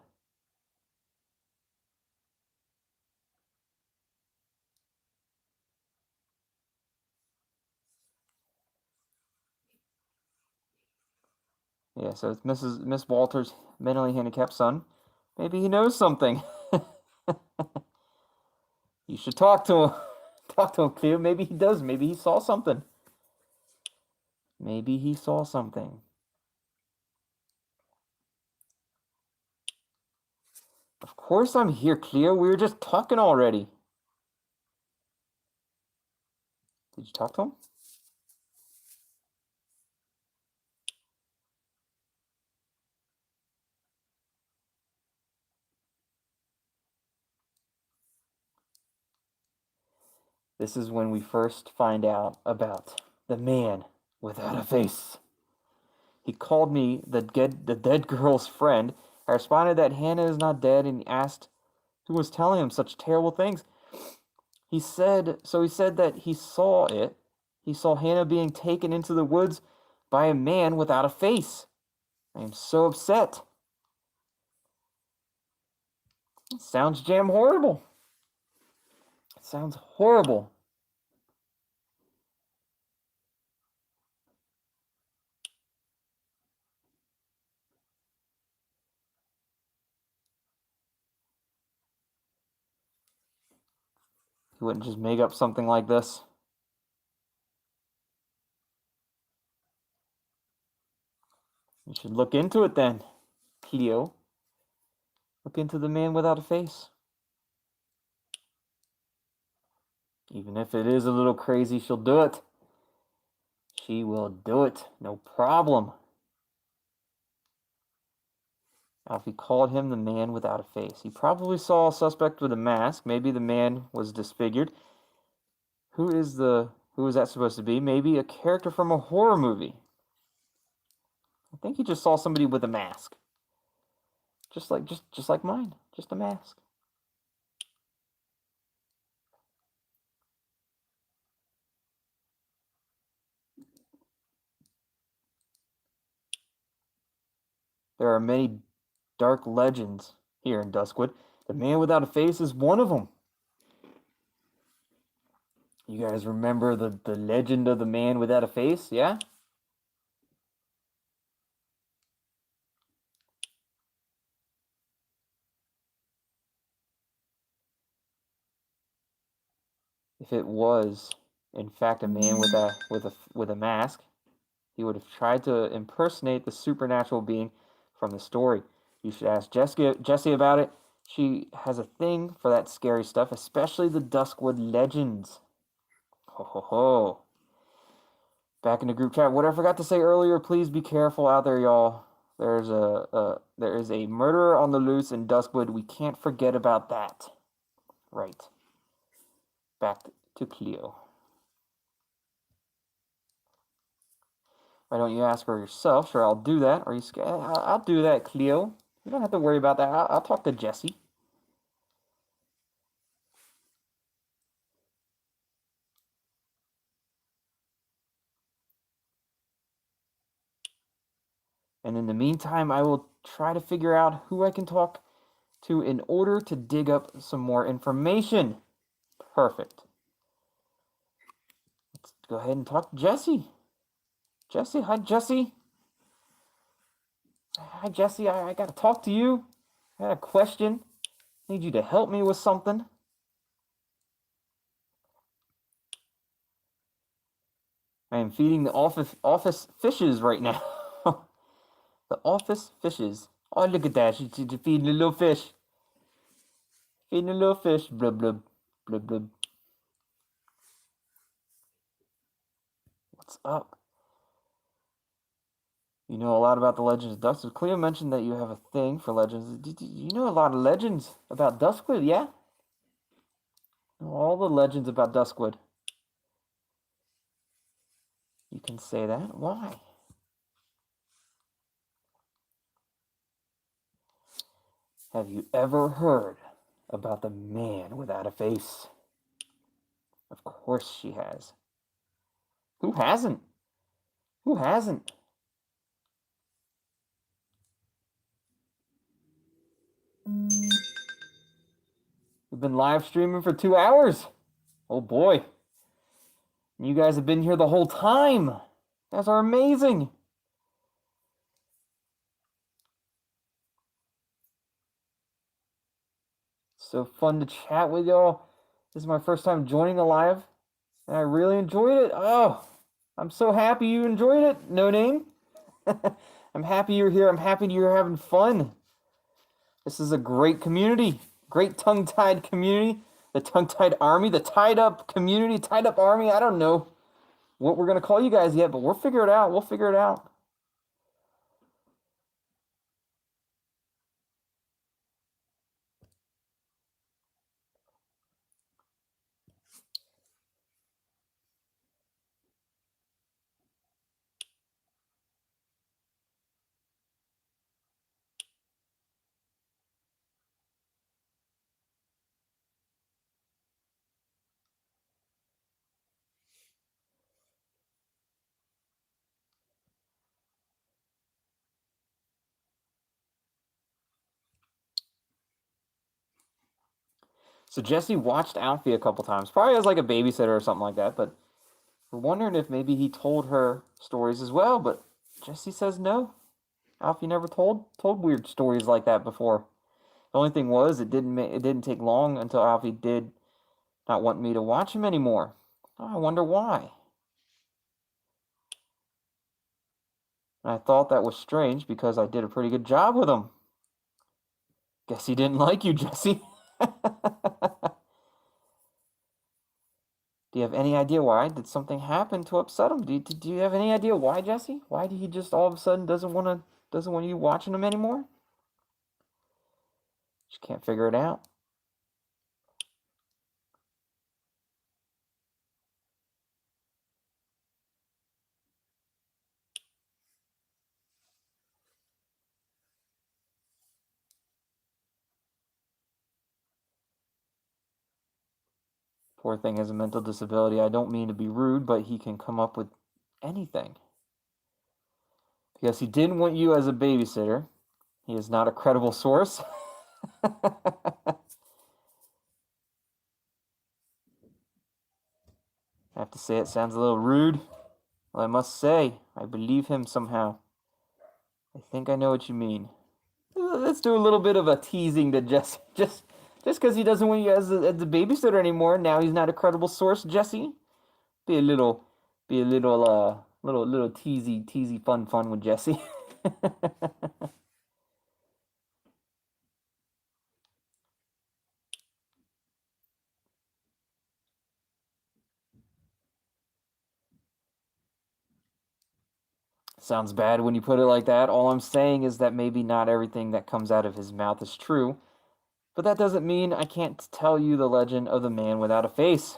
Yeah, so it's Miss Walter's mentally handicapped son. Maybe he knows something. You should talk to him. Talk to him, Cleo. Maybe he does. Maybe he saw something. Maybe he saw something. Of course I'm here, Cleo. We were just talking already. Did you talk to him? This is when we first find out about the man without a face. He called me the dead girl's friend. I responded that Hannah is not dead and asked who was telling him such terrible things. He said that he saw it. He saw Hannah being taken into the woods by a man without a face. I am so upset. It sounds damn horrible. It sounds horrible. He wouldn't just make up something like this. You should look into it then, Cleo. Look into the man without a face. Even if it is a little crazy, she'll do it. She will do it, no problem. Alfie called him the man without a face. He probably saw a suspect with a mask. Maybe the man was disfigured. Who is that supposed to be? Maybe a character from a horror movie. I think he just saw somebody with a mask. Just like mine. Just a mask. There are many dark legends here in Duskwood. The man without a face is one of them. You guys remember the legend of the man without a face, yeah? If it was, in fact, a man with a mask, he would have tried to impersonate the supernatural being from the story. You should ask Jessie about it. She has a thing for that scary stuff, especially the Duskwood legends. Ho ho ho. Back in the group chat. What I forgot to say earlier, please be careful out there, y'all. There is a murderer on the loose in Duskwood. We can't forget about that. Right. Back to Cleo. Why don't you ask her yourself? Sure, I'll do that. Are you scared? I'll do that, Cleo. You don't have to worry about that. I'll talk to Jessie. And in the meantime, I will try to figure out who I can talk to in order to dig up some more information. Perfect. Let's go ahead and talk to Jessie. Jessie, hi, Jessie. Hi, Jessie. I got to talk to you. I got a question. Need you to help me with something. I am feeding the office fishes right now. The office fishes. Oh, look at that. She's feeding a little fish. Feeding a little fish. Blub, blub, blub, blub. What's up? You know a lot about the legends of Duskwood. Cleo mentioned that you have a thing for legends. You know a lot of legends about Duskwood, yeah? All the legends about Duskwood. You can say that. Why? Have you ever heard about the man without a face? Of course she has. Who hasn't? Who hasn't? We've been live streaming for 2 hours. Oh boy. You guys have been here the whole time. You guys are amazing. So fun to chat with y'all. This is my first time joining a live, and I really enjoyed it. Oh, I'm so happy you enjoyed it, No Name. I'm happy you're here. I'm happy you're having fun. This is a great community, great tongue-tied community. The tongue-tied army, the tied-up community, tied-up army. I don't know what we're gonna call you guys yet, but we'll figure it out. We'll figure it out. So Jesse watched Alfie a couple times, probably as like a babysitter or something like that, but we're wondering if maybe he told her stories as well, but Jesse says no. Alfie never told weird stories like that before. The only thing was it didn't take long until Alfie did not want me to watch him anymore. I wonder why. And I thought that was strange because I did a pretty good job with him. Guess he didn't like you, Jesse. Do you have any idea why? Did something happen to upset him? Do you have any idea why, Jesse? Why did he just all of a sudden doesn't want you watching him anymore? Just can't figure it out. Poor thing has a mental disability. I don't mean to be rude, but he can come up with anything. Because he didn't want you as a babysitter. He is not a credible source. I have to say it sounds a little rude. Well, I must say, I believe him somehow. I think I know what you mean. Let's do a little bit of a teasing to Jesse. Just because he doesn't want you as a babysitter anymore, now he's not a credible source, Jesse. Be a little little teasy fun with Jesse. Sounds bad when you put it like that. All I'm saying is that maybe not everything that comes out of his mouth is true. But that doesn't mean I can't tell you the legend of the man without a face.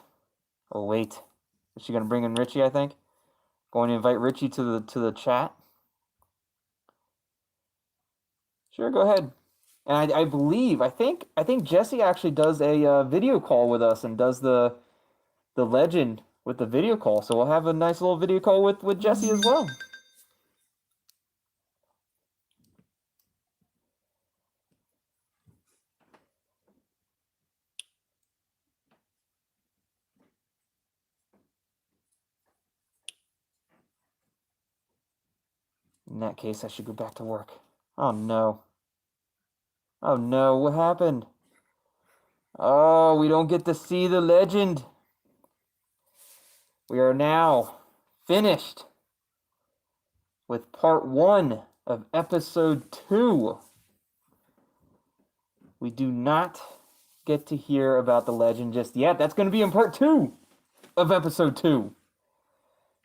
Oh wait. Is she gonna bring in Richie, I think? Going to invite Richie to the chat? Sure, go ahead. And I think Jesse actually does a video call with us and does the legend with the video call. So we'll have a nice little video call with Jesse as well. In that case, I should go back to work. Oh no. Oh no, what happened? Oh, we don't get to see the legend. We are now finished with part 1 of episode 2. We do not get to hear about the legend just yet. That's going to be in part 2 of episode 2.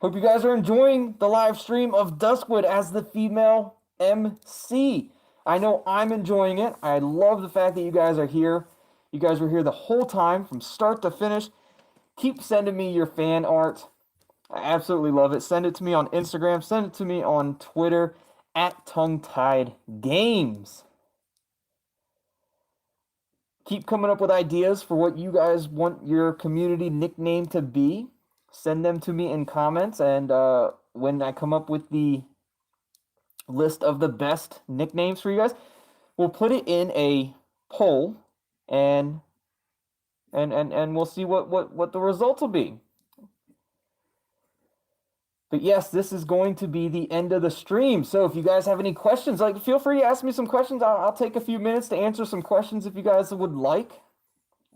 Hope you guys are enjoying the live stream of Duskwood as the female MC. I know I'm enjoying it. I love the fact that you guys are here. You guys were here the whole time from start to finish. Keep sending me your fan art. I absolutely love it. Send it to me on Instagram. Send it to me on Twitter at Tongue-Tied Games. Keep coming up with ideas for what you guys want your community nickname to be. Send them to me in comments, and when I come up with the list of the best nicknames for you guys, we'll put it in a poll, and we'll see what the results will be. But yes, this is going to be the end of the stream. So if you guys have any questions, feel free to ask me some questions. I'll take a few minutes to answer some questions if you guys would like.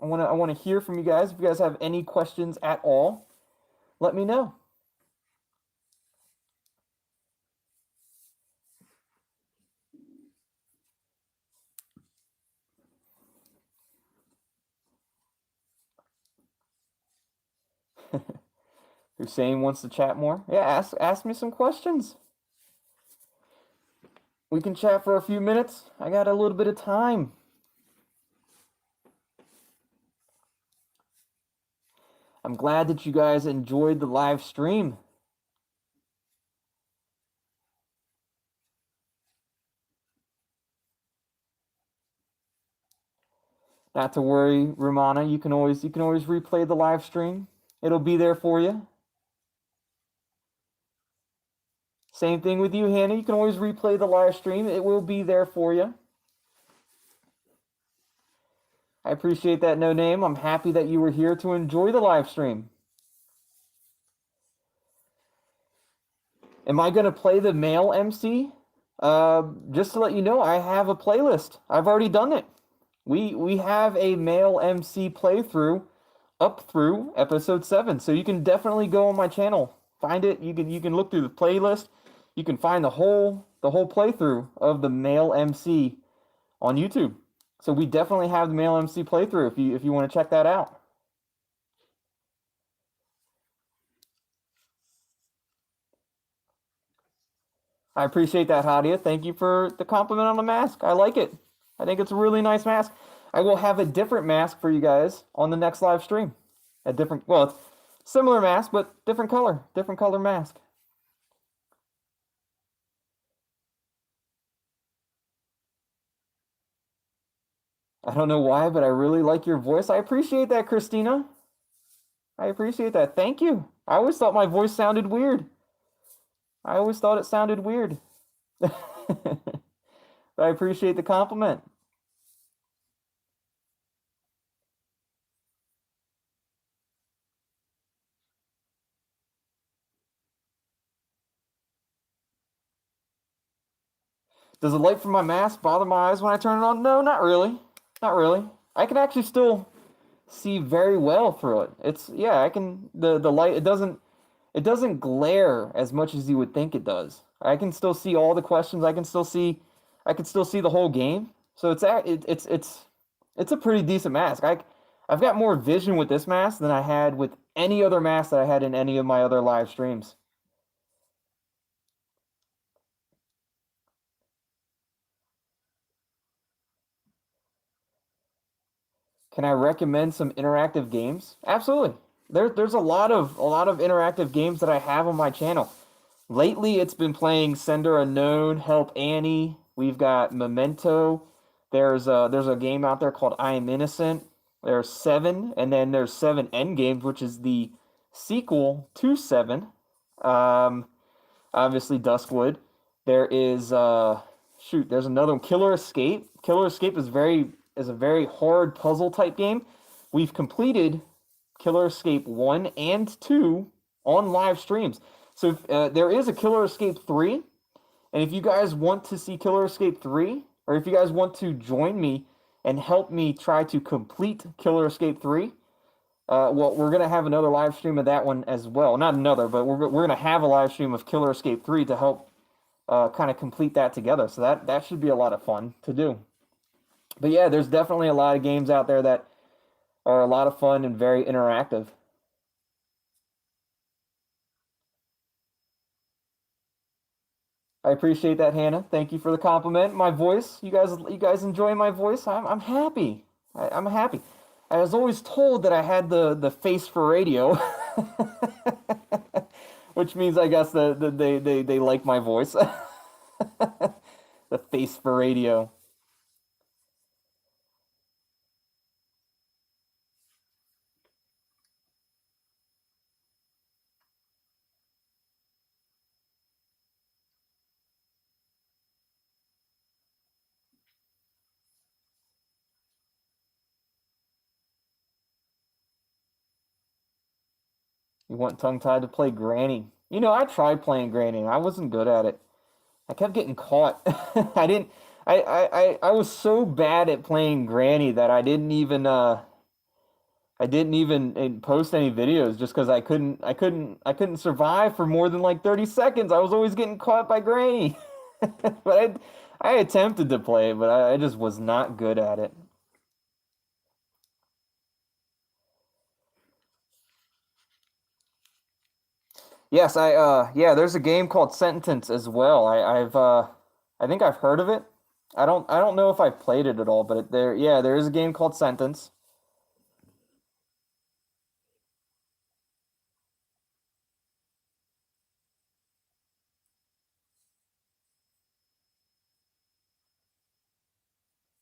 I want to hear from you guys. If you guys have any questions at all, let me know. Hussein wants to chat more. Yeah, ask me some questions. We can chat for a few minutes. I got a little bit of time. I'm glad that you guys enjoyed the live stream. Not to worry, Romana. You can always replay the live stream. It'll be there for you. Same thing with you, Hannah. You can always replay the live stream. It will be there for you. I appreciate that, no name. I'm happy that you were here to enjoy the live stream. Am I going to play the male MC? Just to let you know, I have a playlist. I've already done it. We have a male MC playthrough up through episode 7, so you can definitely go on my channel, find it. You can look through the playlist. You can find the whole playthrough of the male MC on YouTube. So we definitely have the male MC playthrough if you want to check that out. I appreciate that, Hadia. Thank you for the compliment on the mask. I like it. I think it's a really nice mask. I will have a different mask for you guys on the next live stream. A different, well, it's similar mask, but different color mask. I don't know why, but I really like your voice. I appreciate that, Christina. I appreciate that. Thank you. I always thought my voice sounded weird. I always thought it sounded weird. But I appreciate the compliment. Does the light from my mask bother my eyes when I turn it on? No, not really. Not really. I can actually still see very well through it. It's yeah, I can the light it doesn't glare as much as you would think it does. I can still see all the questions. I can still see the whole game. So it's a pretty decent mask. I've got more vision with this mask than I had with any other mask that I had in any of my other live streams. Can I recommend some interactive games? Absolutely. There's a lot of interactive games that I have on my channel. Lately, it's been playing Sender Unknown, Help Annie. We've got Memento. There's a game out there called I Am Innocent. There's Seven, and then there's Seven Endgames, which is the sequel to Seven. Um, Obviously Duskwood. There is shoot, there's another one, Killer Escape. Killer Escape is a very hard puzzle type game. We've completed Killer Escape 1 and 2 on live streams. So there is a Killer Escape 3, and if you guys want to see Killer Escape 3, or if you guys want to join me and help me try to complete Killer Escape 3, well, we're gonna have another live stream of that one as well. Not another, but we're gonna have a live stream of Killer Escape 3 to help kind of complete that together. So that should be a lot of fun to do. But yeah, there's definitely a lot of games out there that are a lot of fun and very interactive. I appreciate that, Hannah. Thank you for the compliment. My voice, you guys enjoy my voice? I'm happy. I'm happy. I was always told that I had the face for radio, which means I guess they like my voice. The face for radio. You want tongue tied to play Granny? I tried playing Granny and I wasn't good at it. I kept getting caught. I didn't. I was so bad at playing Granny that I didn't even post any videos just because I couldn't survive for more than like 30 seconds. I was always getting caught by Granny. But I attempted to play, but I just was not good at it. Yes, yeah, there's a game called Sentence as well. I think I've heard of it. I don't know if I've played it at all, but there is a game called Sentence.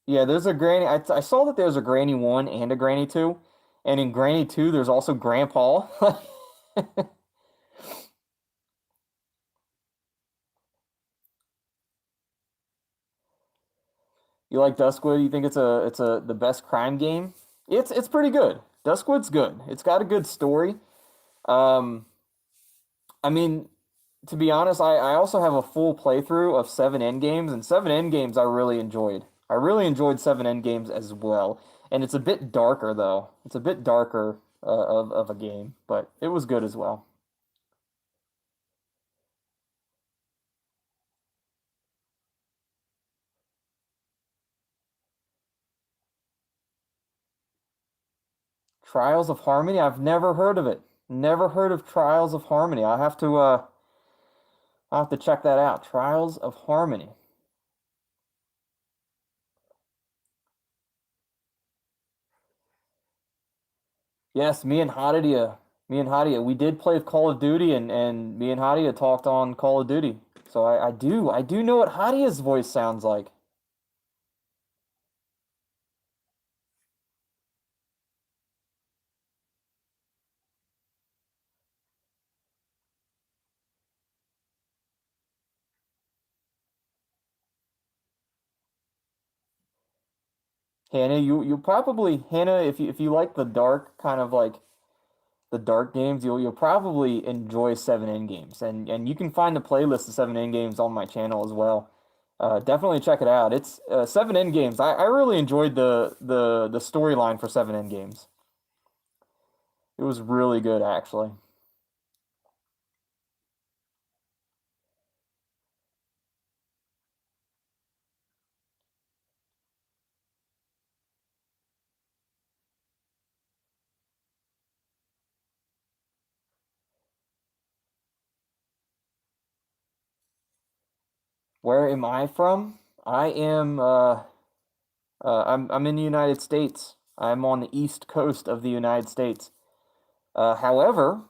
Yeah, there's a Granny. I saw that there's a Granny 1 and a Granny 2, and in Granny 2 there's also Grandpa. You like Duskwood? You think it's a the best crime game? It's pretty good. Duskwood's good. It's got a good story. Um, I mean, to be honest, I also have a full playthrough of Seven Endgames, and Seven Endgames I really enjoyed. I really enjoyed Seven Endgames as well, and it's a bit darker though. It's a bit darker of a game, but it was good as well. Trials of Harmony? I've never heard of it. Never heard of Trials of Harmony. I'll have to check that out. Trials of Harmony. Yes, me and Hadia, we did play Call of Duty, and me and Hadia talked on Call of Duty. So I do know what Hadia's voice sounds like. Hannah, you probably Hannah, if you like the dark kind of like the dark games, you'll probably enjoy Seven End games, and you can find a playlist of Seven End games on my channel as well. Definitely check it out. It's Seven End games. I really enjoyed the storyline for Seven End games. It was really good actually. Where am I from? I am I'm in the United States. I'm on the East Coast of the United States. However,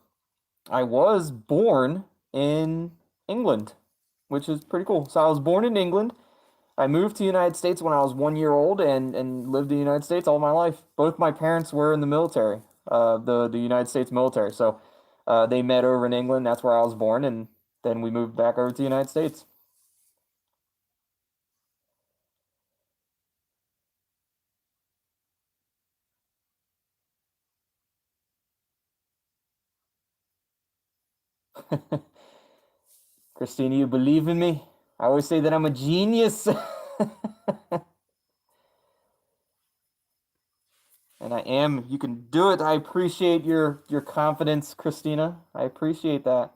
I was born in England, which is pretty cool. So I was born in England. I moved to the United States when I was 1 year old and lived in the United States all my life. Both my parents were in the military, the United States military. So they met over in England. That's where I was born, and then we moved back over to the United States. Christina, you believe in me? I always say that I'm a genius. And I am. You can do it. I appreciate your confidence, Christina. I appreciate that.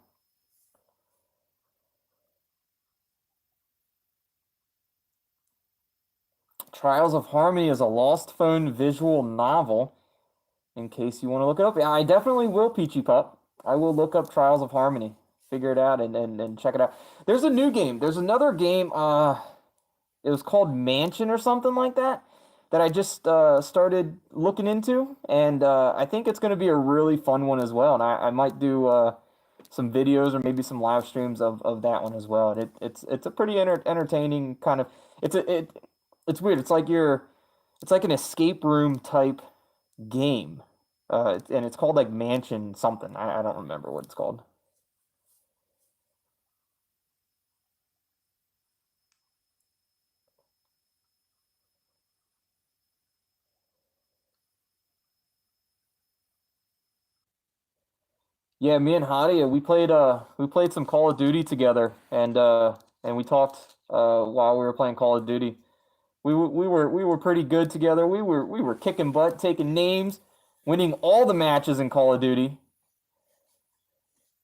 Trials of Harmony is a Lost Phone visual novel. In case you want to look it up, yeah, I definitely will, Peachy Pup. I will look up Trials of Harmony, figure it out, and check it out. There's a new game. There's another game. It was called Mansion or something like that that I just started looking into, and I think it's going to be a really fun one as well. And I might do some videos or maybe some live streams of that one as well. And it's a pretty entertaining kind of it it's weird. It's like an escape room type game, and it's called like Mansion something. I don't remember what it's called. Yeah, me and Hadia, we played some Call of Duty together and we talked while we were playing Call of Duty. We were pretty good together. We were kicking butt, taking names, winning all the matches in Call of Duty.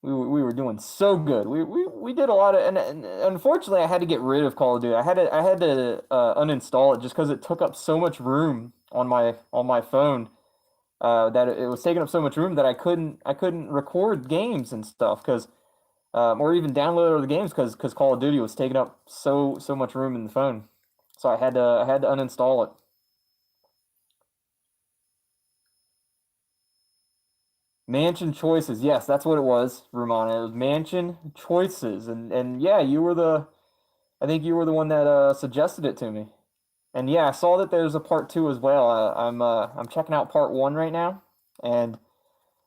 We were doing so good. We did a lot of and unfortunately I had to get rid of Call of Duty. I had to uninstall it just because it took up so much room on my phone. That it was taking up so much room that I couldn't record games and stuff because or even download other games because Call of Duty was taking up so much room in the phone. So I had to uninstall it. Mansion Choices, yes, that's what it was, Rumana. It was Mansion Choices, and yeah, you were the I think you were the one that suggested it to me. And yeah, I saw that there's a part two as well. I'm checking out part one right now, and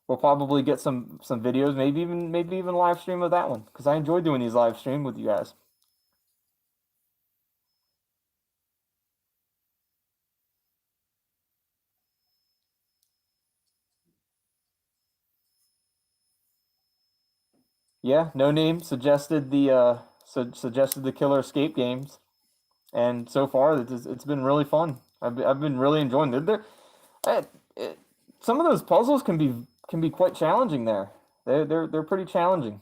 we'll probably get some videos, maybe even live stream of that one because I enjoy doing these live stream with you guys. yeah, No Name suggested the suggested the Killer Escape games, and so far it's been really fun. I've been really enjoying it. I, it, some of those puzzles can be quite challenging there. They're pretty challenging.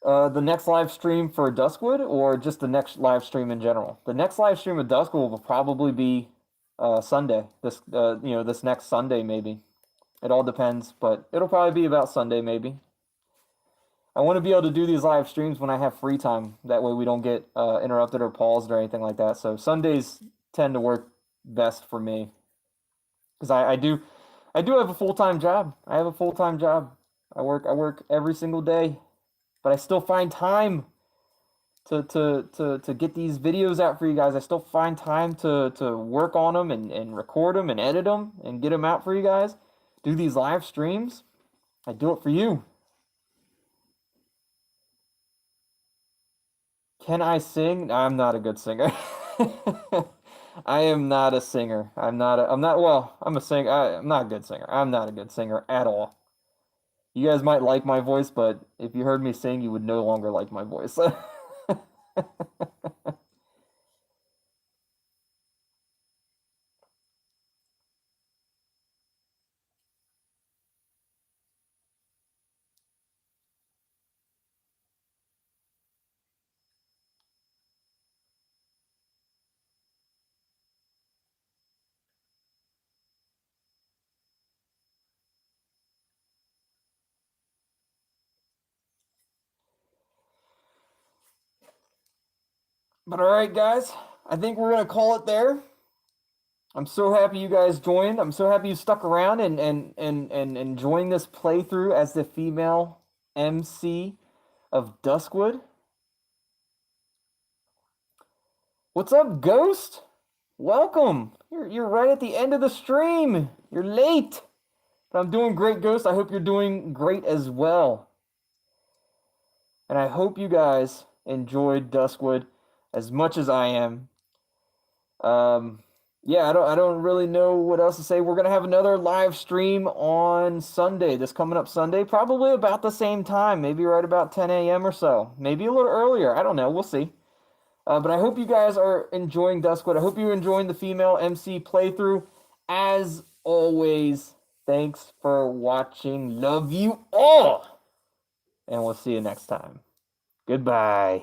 The next live stream for Duskwood, or just the next live stream in general? The next live stream of Duskwood will probably be Sunday. This next Sunday maybe. It all depends, but it'll probably be about Sunday maybe. I want to be able to do these live streams when I have free time. That way we don't get interrupted or paused or anything like that. So Sundays tend to work best for me because I do have a full-time job. I have a full-time job. I work every single day, but I still find time to get these videos out for you guys. I still find time to work on them and record them and edit them and get them out for you guys. Do these live streams. I do it for you. Can I sing? I'm not a good singer. I am not a singer. I'm a singer. I'm not a good singer. I'm not a good singer at all. You guys might like my voice, but if you heard me sing, you would no longer like my voice. But all right, guys, I think we're gonna call it there. I'm so happy you guys joined. I'm so happy you stuck around and enjoying this playthrough as the female MC of Duskwood. What's up, Ghost? Welcome. You're right at the end of the stream. You're late. But I'm doing great, Ghost. I hope you're doing great as well. And I hope you guys enjoyed Duskwood as much as I am. Yeah, I don't really know what else to say. We're gonna have another live stream on Sunday, this coming up Sunday, probably about the same time, maybe right about 10 a.m. or so, maybe a little earlier. I don't know. We'll see. But I hope you guys are enjoying Duskwood. I hope you're enjoying the female MC playthrough. As always, thanks for watching. Love you all. And we'll see you next time. Goodbye.